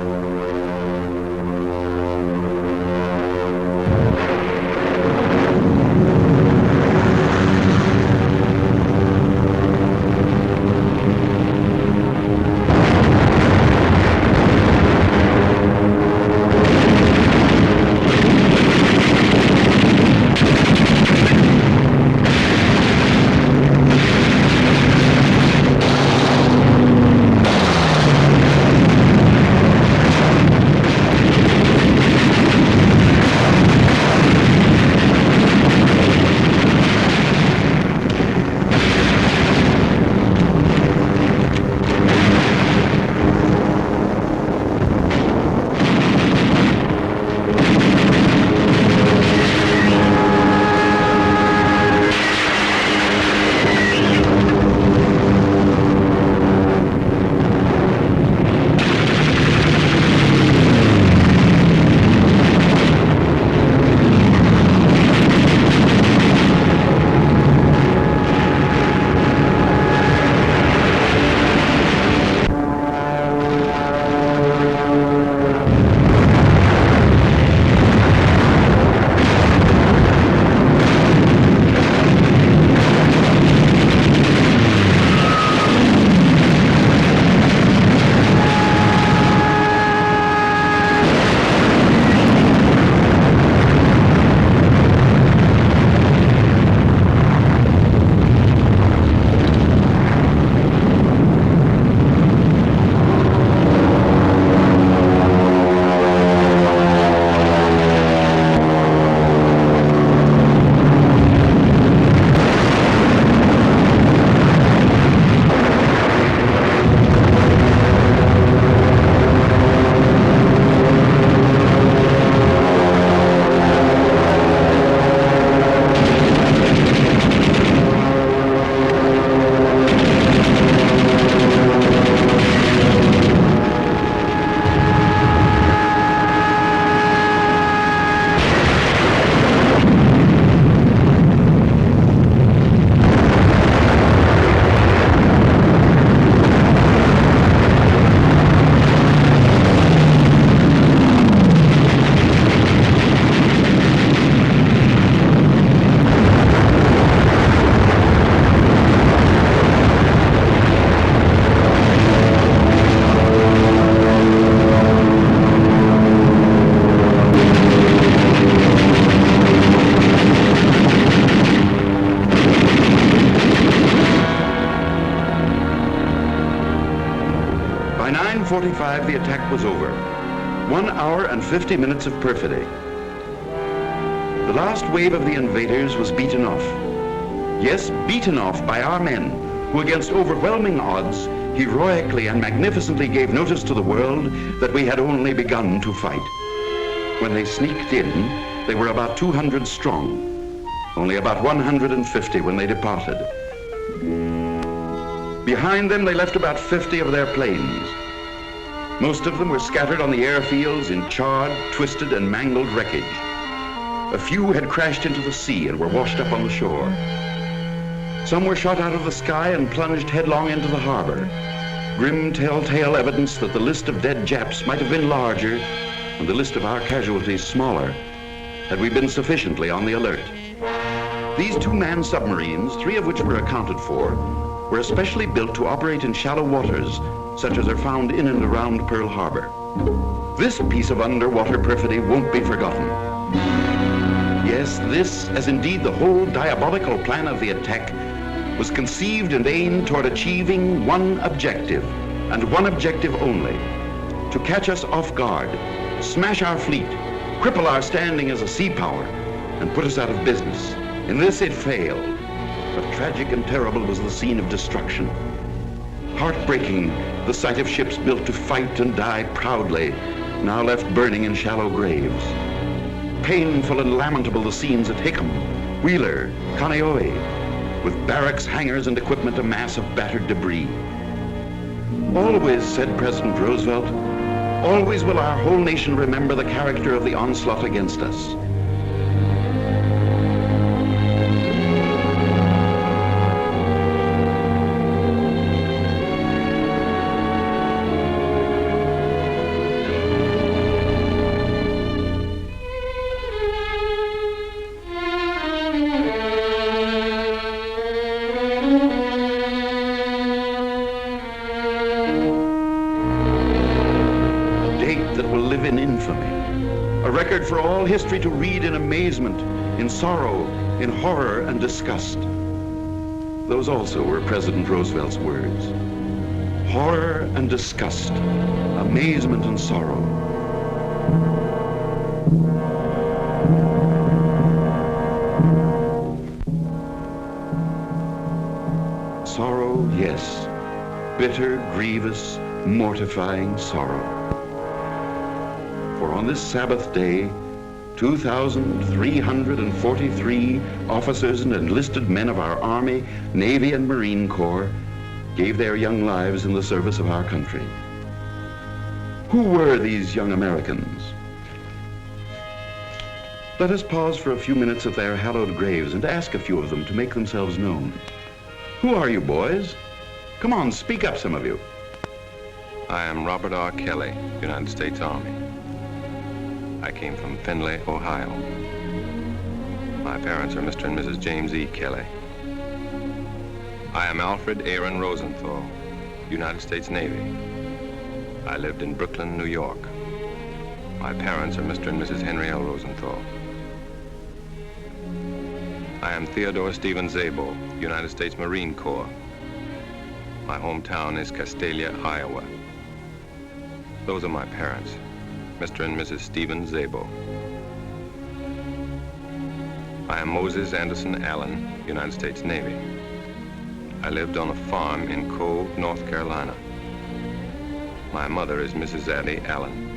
By 9:45, the attack was over. 1 hour and 50 minutes of perfidy. The last wave of the invaders was beaten off. Yes, beaten off by our men, who against overwhelming odds, heroically and magnificently gave notice to the world that we had only begun to fight. When they sneaked in, they were about 200 strong, only about 150 when they departed. Behind them, they left about 50 of their planes. Most of them were scattered on the airfields in charred, twisted, and mangled wreckage. A few had crashed into the sea and were washed up on the shore. Some were shot out of the sky and plunged headlong into the harbor. Grim telltale evidence that the list of dead Japs might have been larger and the list of our casualties smaller had we been sufficiently on the alert. These two-man submarines, 3 of which were accounted for, were especially built to operate in shallow waters, such as are found in and around Pearl Harbor. This piece of underwater perfidy won't be forgotten. Yes, this, as indeed the whole diabolical plan of the attack, was conceived and aimed toward achieving one objective, and one objective only: to catch us off guard, smash our fleet, cripple our standing as a sea power, and put us out of business. In this it failed, but tragic and terrible was the scene of destruction. Heartbreaking, the sight of ships built to fight and die proudly, now left burning in shallow graves. Painful and lamentable the scenes at Hickam, Wheeler, Kaneohe, with barracks, hangars, and equipment a mass of battered debris. Always, said President Roosevelt, always will our whole nation remember the character of the onslaught against us. For all history to read in amazement, in sorrow, in horror and disgust. Those also were President Roosevelt's words. Horror and disgust, amazement and sorrow. Sorrow, yes, bitter, grievous, mortifying sorrow. For on this Sabbath day, 2,343 officers and enlisted men of our Army, Navy, and Marine Corps gave their young lives in the service of our country. Who were these young Americans? Let us pause for a few minutes at their hallowed graves and ask a few of them to make themselves known. Who are you, boys? Come on, speak up, some of you. I am Robert R. Kelly, United States Army. I came from Findlay, Ohio. My parents are Mr. and Mrs. James E. Kelly. I am Alfred Aaron Rosenthal, United States Navy. I lived in Brooklyn, New York. My parents are Mr. and Mrs. Henry L. Rosenthal. I am Theodore Stephen Szabo, United States Marine Corps. My hometown is Castalia, Iowa. Those are my parents, Mr. and Mrs. Stephen Szabo. I am Moses Anderson Allen, United States Navy. I lived on a farm in Cove, North Carolina. My mother is Mrs. Addie Allen.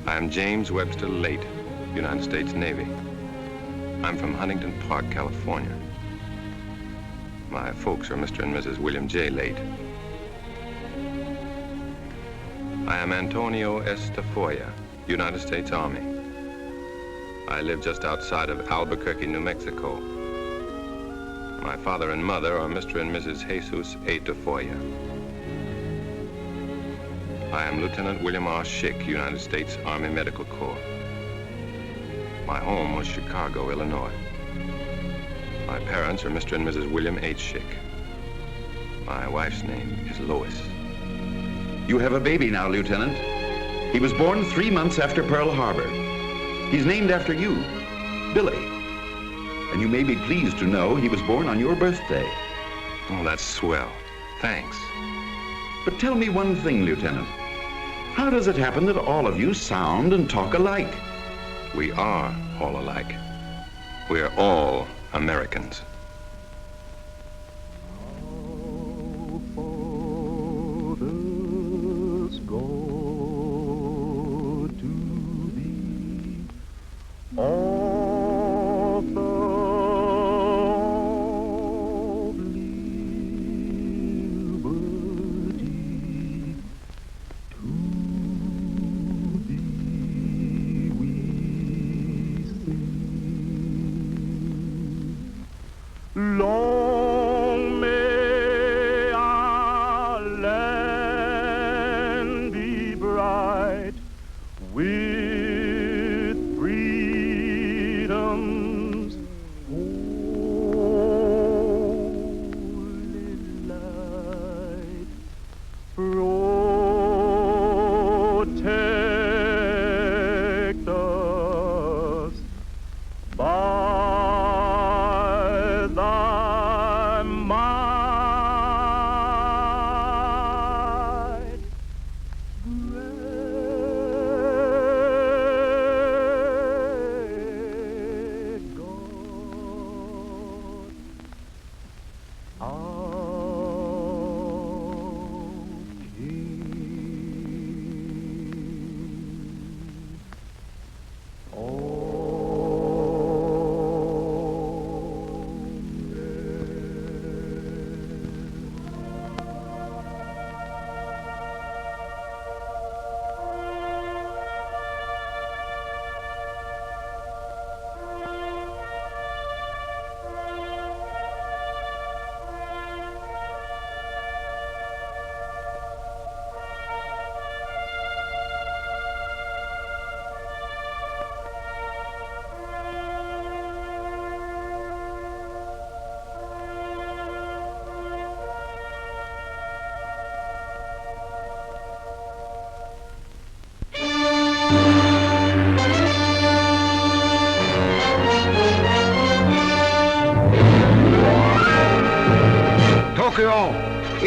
I am James Webster Late, United States Navy. I'm from Huntington Park, California. My folks are Mr. and Mrs. William J. Late. I am Antonio S. Tafoya, United States Army. I live just outside of Albuquerque, New Mexico. My father and mother are Mr. and Mrs. Jesus A. Tafoya. I am Lieutenant William R. Schick, United States Army Medical Corps. My home was Chicago, Illinois. My parents are Mr. and Mrs. William H. Schick. My wife's name is Lois. You have a baby now, Lieutenant. He was born 3 months after Pearl Harbor. He's named after you, Billy. And you may be pleased to know he was born on your birthday. Oh, that's swell. Thanks. But tell me one thing, Lieutenant. How does it happen that all of you sound and talk alike? We are all alike. We are all Americans.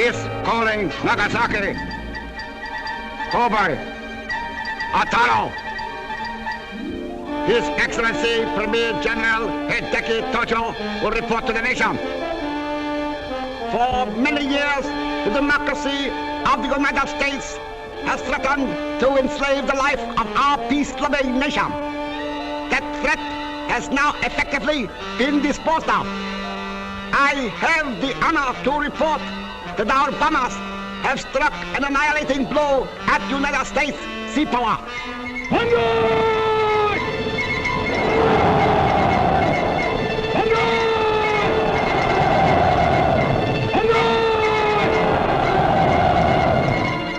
is calling Nagasaki. Kobe, Ataro. His Excellency Premier General Hideki Tojo will report to the nation. For many years, the democracy of the United States has threatened to enslave the life of our peace-loving nation. That threat has now effectively been disposed of. I have the honor to report that our bombers have struck an annihilating blow at United States sea power.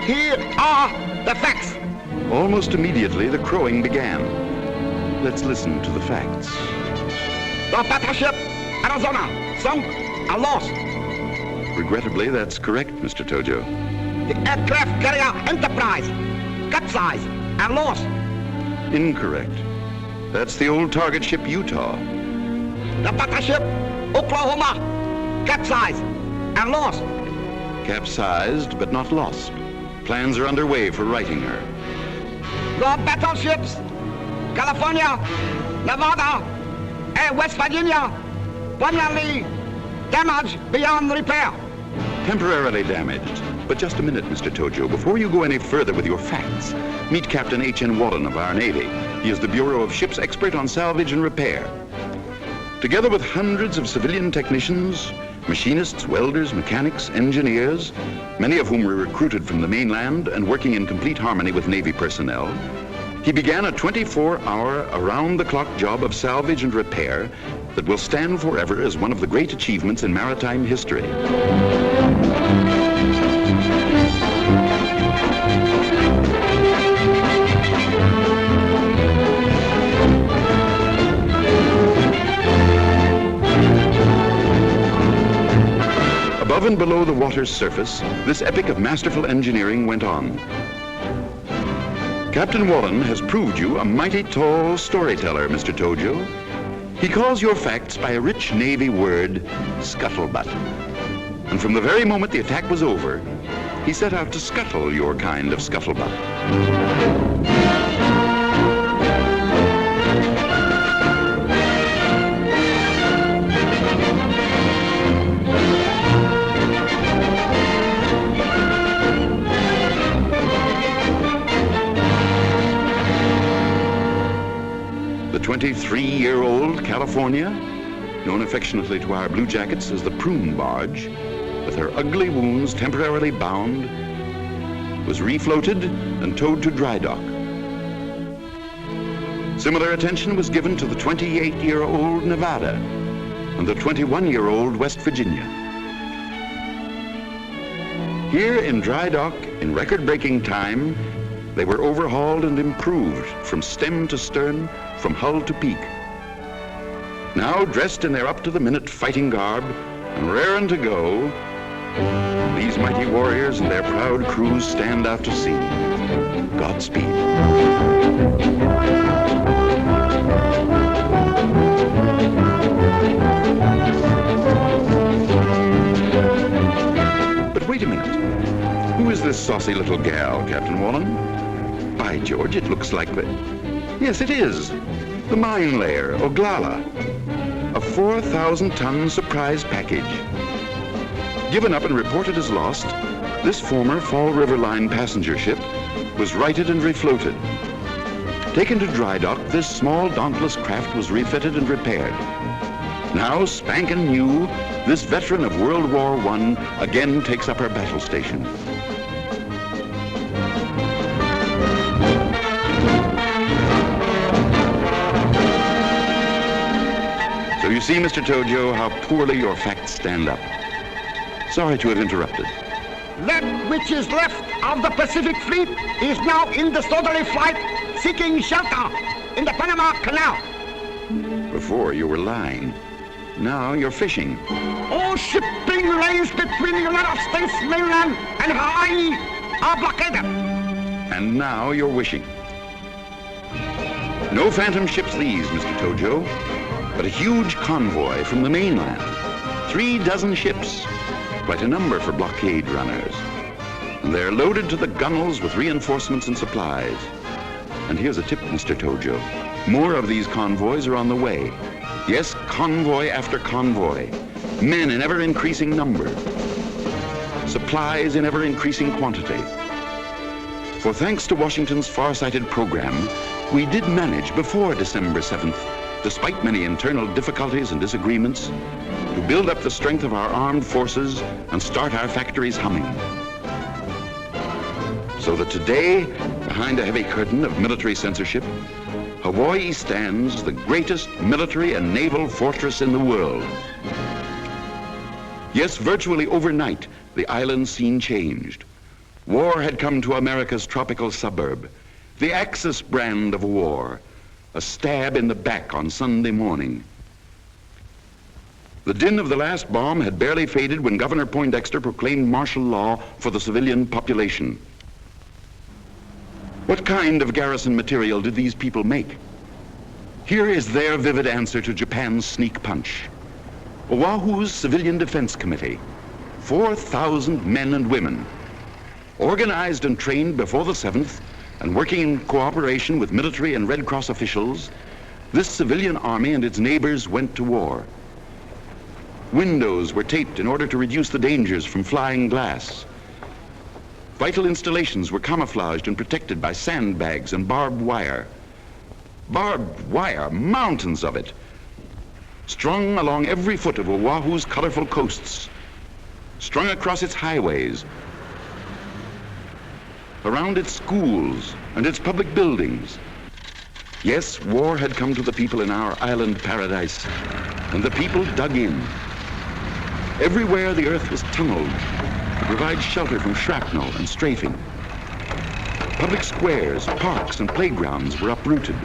Here are the facts. Almost immediately, the crowing began. Let's listen to the facts. The battleship Arizona sunk and lost. Regrettably, that's correct, Mr. Tojo. The aircraft carrier Enterprise capsized and lost. Incorrect. That's the old target ship Utah. The battleship Oklahoma capsized and lost. Capsized, but not lost. Plans are underway for righting her. The battleships California, Nevada, and West Virginia permanently damaged beyond repair. Temporarily damaged. But just a minute, Mr. Tojo. Before you go any further with your facts, meet Captain H.N. Walton of our Navy. He is the Bureau of Ships expert on salvage and repair. Together with hundreds of civilian technicians, machinists, welders, mechanics, engineers, many of whom were recruited from the mainland and working in complete harmony with Navy personnel, he began a 24-hour, around-the-clock job of salvage and repair that will stand forever as one of the great achievements in maritime history. Above and below the water's surface, this epic of masterful engineering went on. Captain Walton has proved you a mighty tall storyteller, Mr. Tojo. He calls your facts by a rich Navy word, scuttlebutt. And from the very moment the attack was over, he set out to scuttle your kind of scuttlebutt. The 23-year-old California, known affectionately to our Blue Jackets as the Prune Barge, with her ugly wounds temporarily bound, was refloated and towed to dry dock. Similar attention was given to the 28-year-old Nevada and the 21-year-old West Virginia. Here in dry dock, in record-breaking time, they were overhauled and improved from stem to stern, from hull to peak. Now, dressed in their up-to-the-minute fighting garb and raring to go, these mighty warriors and their proud crews stand out to sea. Godspeed. But wait a minute. Who is this saucy little gal, Captain Walton? By George, it looks like the... Yes, it is. The mine layer, Oglala. A 4,000-ton surprise package. Given up and reported as lost, this former Fall River Line passenger ship was righted and refloated. Taken to dry dock, this small, dauntless craft was refitted and repaired. Now, spankin' new, this veteran of World War I again takes up her battle station. So you see, Mr. Tojo, how poorly your facts stand up. Sorry to have interrupted. That which is left of the Pacific Fleet is now in disorderly flight, seeking shelter in the Panama Canal. Before you were lying. Now you're fishing. All shipping lanes between the United States mainland and Hawaii are blockaded. And now you're wishing. No phantom ships these, Mr. Tojo, but a huge convoy from the mainland. 3 dozen ships. quite a number for blockade runners. And they're loaded to the gunnels with reinforcements and supplies. And here's a tip, Mr. Tojo. More of these convoys are on the way. Yes, convoy after convoy. Men in ever-increasing number. Supplies in ever-increasing quantity. For thanks to Washington's far-sighted program, we did manage before December 7th, despite many internal difficulties and disagreements, to build up the strength of our armed forces and start our factories humming. So that today, behind a heavy curtain of military censorship, Hawaii stands the greatest military and naval fortress in the world. Yes, virtually overnight, the island scene changed. War had come to America's tropical suburb, the Axis brand of war, a stab in the back on Sunday morning. The din of the last bomb had barely faded when Governor Poindexter proclaimed martial law for the civilian population. What kind of garrison material did these people make? Here is their vivid answer to Japan's sneak punch. Oahu's Civilian Defense Committee, 4,000 men and women, organized and trained before the 7th and working in cooperation with military and Red Cross officials, this civilian army and its neighbors went to war. Windows were taped in order to reduce the dangers from flying glass. Vital installations were camouflaged and protected by sandbags and barbed wire. Barbed wire, mountains of it, strung along every foot of Oahu's colorful coasts, strung across its highways, around its schools and its public buildings. Yes, war had come to the people in our island paradise, and the people dug in. Everywhere the earth was tunneled to provide shelter from shrapnel and strafing. Public squares, parks, and playgrounds were uprooted.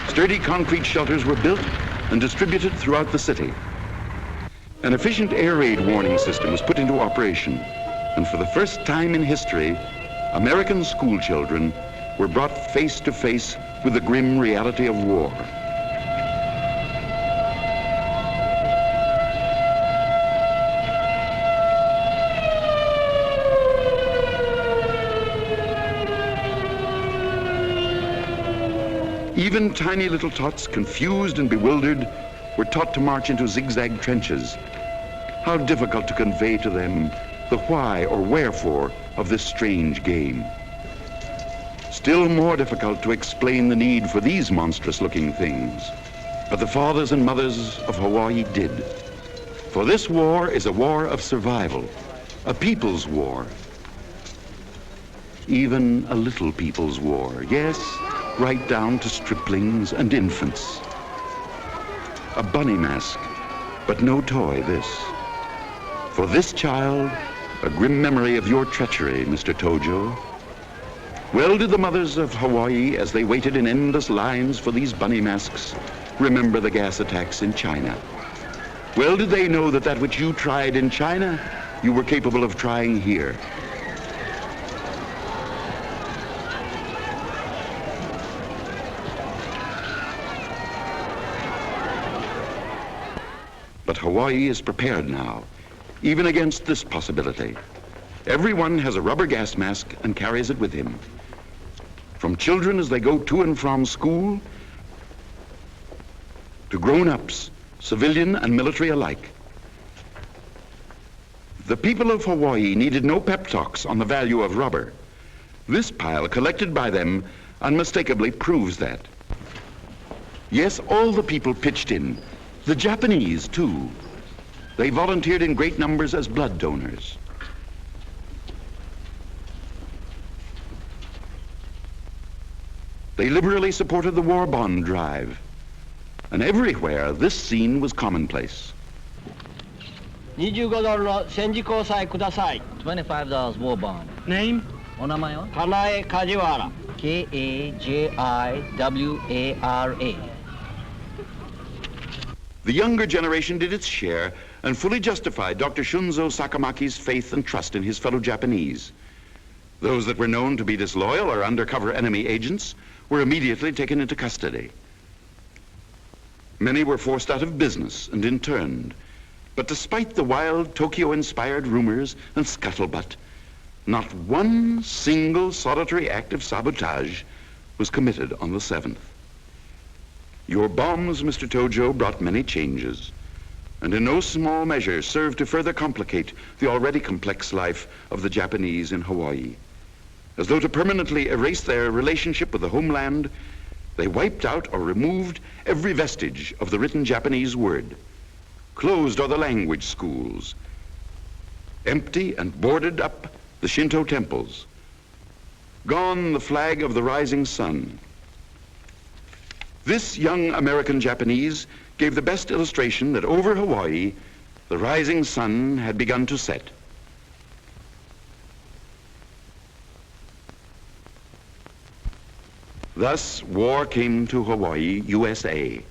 Sturdy concrete shelters were built and distributed throughout the city. An efficient air raid warning system was put into operation, and for the first time in history, American school children were brought face to face with the grim reality of war. Even tiny little tots, confused and bewildered, were taught to march into zigzag trenches. How difficult to convey to them the why or wherefore of this strange game. Still more difficult to explain the need for these monstrous-looking things. But the fathers and mothers of Hawaii did. For this war is a war of survival, a people's war. Even a little people's war, yes, right down to striplings and infants. A bunny mask, but no toy, this. For this child, a grim memory of your treachery, Mr. Tojo. Well did the mothers of Hawaii, as they waited in endless lines for these bunny masks, remember the gas attacks in China. Well did they know that that which you tried in China, you were capable of trying here. But Hawaii is prepared now, even against this possibility. Everyone has a rubber gas mask and carries it with him. From children as they go to and from school, to grown-ups, civilian and military alike. The people of Hawaii needed no pep talks on the value of rubber. This pile collected by them unmistakably proves that. Yes, all the people pitched in. The Japanese, too. They volunteered in great numbers as blood donors. They liberally supported the war bond drive. And everywhere, this scene was commonplace. $25 war bond. Name? お名前は? Kanae Kajiwara. K-A-J-I-W-A-R-A. The younger generation did its share and fully justified Dr. Shunzo Sakamaki's faith and trust in his fellow Japanese. Those that were known to be disloyal or undercover enemy agents were immediately taken into custody. Many were forced out of business and interned. But despite the wild Tokyo-inspired rumors and scuttlebutt, not one single solitary act of sabotage was committed on the 7th. Your bombs, Mr. Tojo, brought many changes, and in no small measure served to further complicate the already complex life of the Japanese in Hawaii. As though to permanently erase their relationship with the homeland, they wiped out or removed every vestige of the written Japanese word. Closed are the language schools. Empty and boarded up the Shinto temples. Gone the flag of the rising sun. This young American Japanese gave the best illustration that over Hawaii, the rising sun had begun to set. Thus, war came to Hawaii, USA.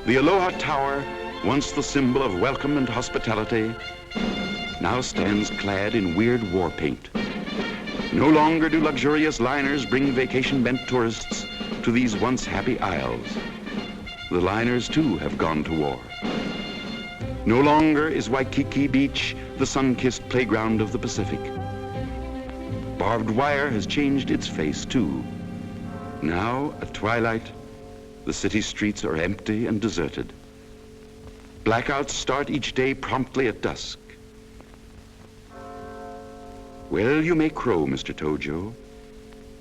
The Aloha Tower, once the symbol of welcome and hospitality, now stands clad in weird war paint. No longer do luxurious liners bring vacation-bent tourists to these once happy isles. The liners, too, have gone to war. No longer is Waikiki Beach the sun-kissed playground of the Pacific. Barbed wire has changed its face, too. Now, at twilight, the city streets are empty and deserted. Blackouts start each day promptly at dusk. Well, you may crow, Mr. Tojo.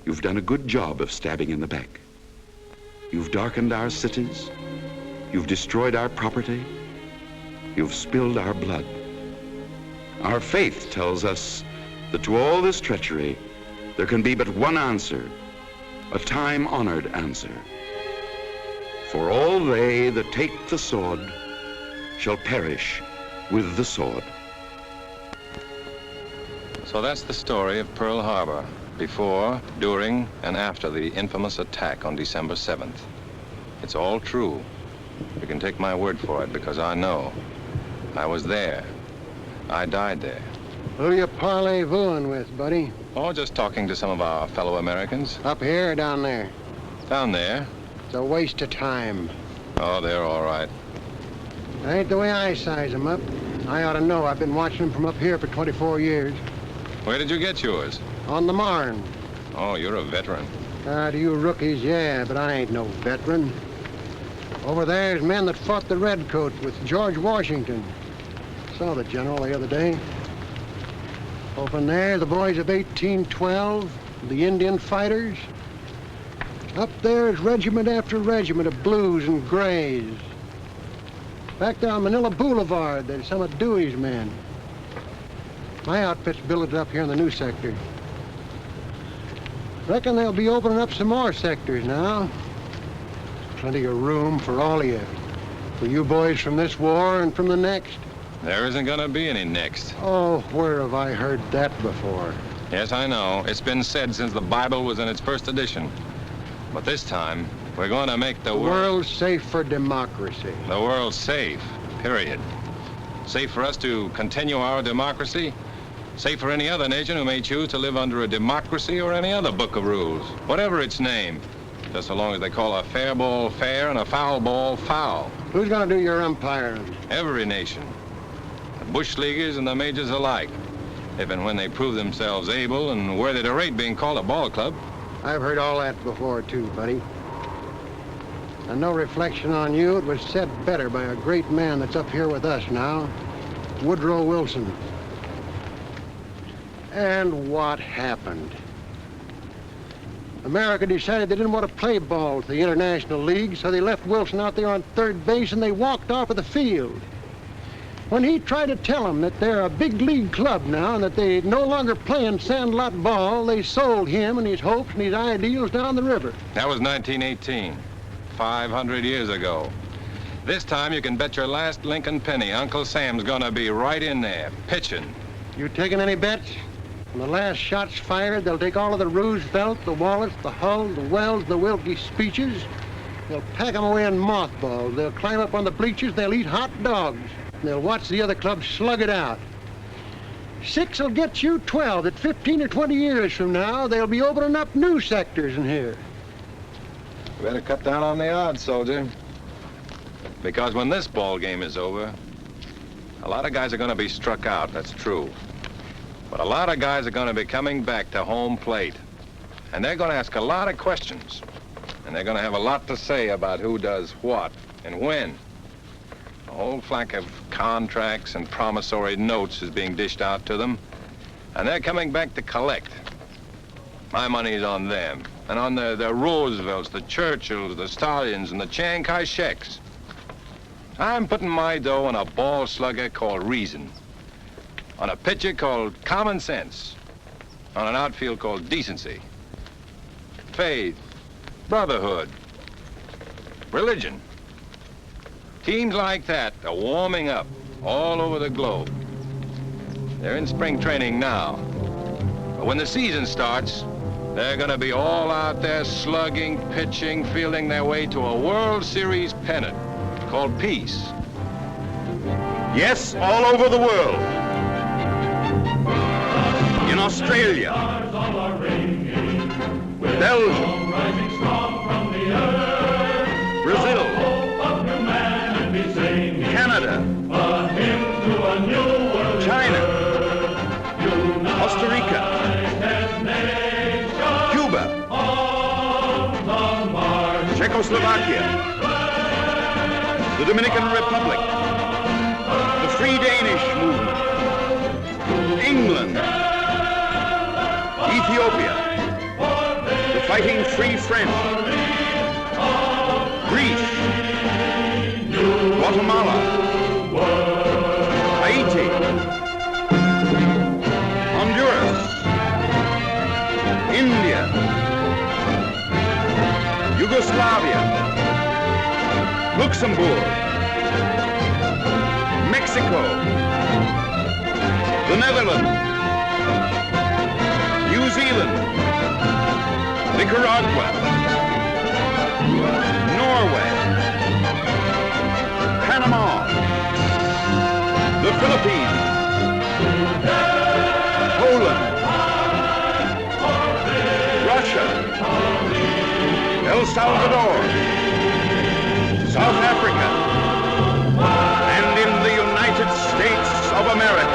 You've done a good job of stabbing in the back. You've darkened our cities. You've destroyed our property. You've spilled our blood. Our faith tells us that to all this treachery, there can be but one answer, a time-honored answer. For all they that take the sword shall perish with the sword. So that's the story of Pearl Harbor, before, during, and after the infamous attack on December 7th. It's all true. You can take my word for it, because I know. I was there. I died there. Who are you parley-vooing with, buddy? Oh, just talking to some of our fellow Americans. Up here or down there? Down there. It's a waste of time. Oh, they're all right. That ain't the way I size them up. I ought to know. I've been watching them from up here for 24 years. Where did you get yours? On the Marne. Oh, you're a veteran. To you rookies, yeah, but I ain't no veteran. Over there's men that fought the Redcoats with George Washington. Saw the general the other day. Over there, the boys of 1812, the Indian fighters. Up there's regiment after regiment of blues and grays. Back down Manila Boulevard, there's some of Dewey's men. My outfit's billeted up here in the new sector. Reckon they'll be opening up some more sectors now. Plenty of room for all of you. For you boys from this war and from the next. There isn't gonna be any next. Oh, where have I heard that before? Yes, I know. It's been said since the Bible was in its first edition. But this time, we're going to make the world safe for democracy. The world safe, period. Safe for us to continue our democracy. Safe for any other nation who may choose to live under a democracy or any other book of rules, whatever its name. Just so long as they call a fair ball fair and a foul ball foul. Who's going to do your umpiring? Every nation. The bush leaguers and the majors alike. If and when they prove themselves able and worthy to rate being called a ball club. I've heard all that before, too, buddy. And no reflection on you, it was said better by a great man that's up here with us now, Woodrow Wilson. And what happened? America decided they didn't want to play ball with the International League, so they left Wilson out there on third base and they walked off of the field. When he tried to tell them that they're a big league club now and that they're no longer playing sandlot ball, they sold him and his hopes and his ideals down the river. That was 1918, 500 years ago. This time you can bet your last Lincoln penny Uncle Sam's gonna be right in there, pitching. You taking any bets? When the last shot's fired, they'll take all of the Roosevelt, the Wallace, the Hull, the Wells, the Wilkie speeches. They'll pack them away in mothballs. They'll climb up on the bleachers. They'll eat hot dogs. They'll watch the other clubs slug it out. 6 will get you 12. At 15 or 20 years from now, they'll be opening up new sectors in here. You better cut down on the odds, soldier. Because when this ball game is over, A lot of guys are going to be struck out, that's true. But a lot of guys are going to be coming back to home plate. And they're going to ask a lot of questions. And they're going to have a lot to say about who does what and when. A whole flack of contracts and promissory notes is being dished out to them. And they're coming back to collect. My money's on them. And on the Roosevelts, the Churchills, the Stalins, and the Chiang Kai-sheks. I'm putting my dough on a ball slugger called reason. On a pitcher called common sense. On an outfield called decency. Faith. Brotherhood. Religion. Teams like that are warming up all over the globe. They're in spring training now. But when the season starts, they're going to be all out there slugging, pitching, fielding their way to a World Series pennant called peace. Yes, all over the world. In Australia, Belgium, Brazil, Canada, China, Costa Rica, Cuba, Czechoslovakia, the Dominican Republic, the Free Danish movement, England, Ethiopia, the Fighting Free French, Greece, Guatemala, Haiti, Honduras, India, Yugoslavia, Luxembourg, Mexico, the Netherlands, New Zealand, Nicaragua, Norway, Panama, the Philippines, Poland, Russia, El Salvador, South Africa, and in the United States of America.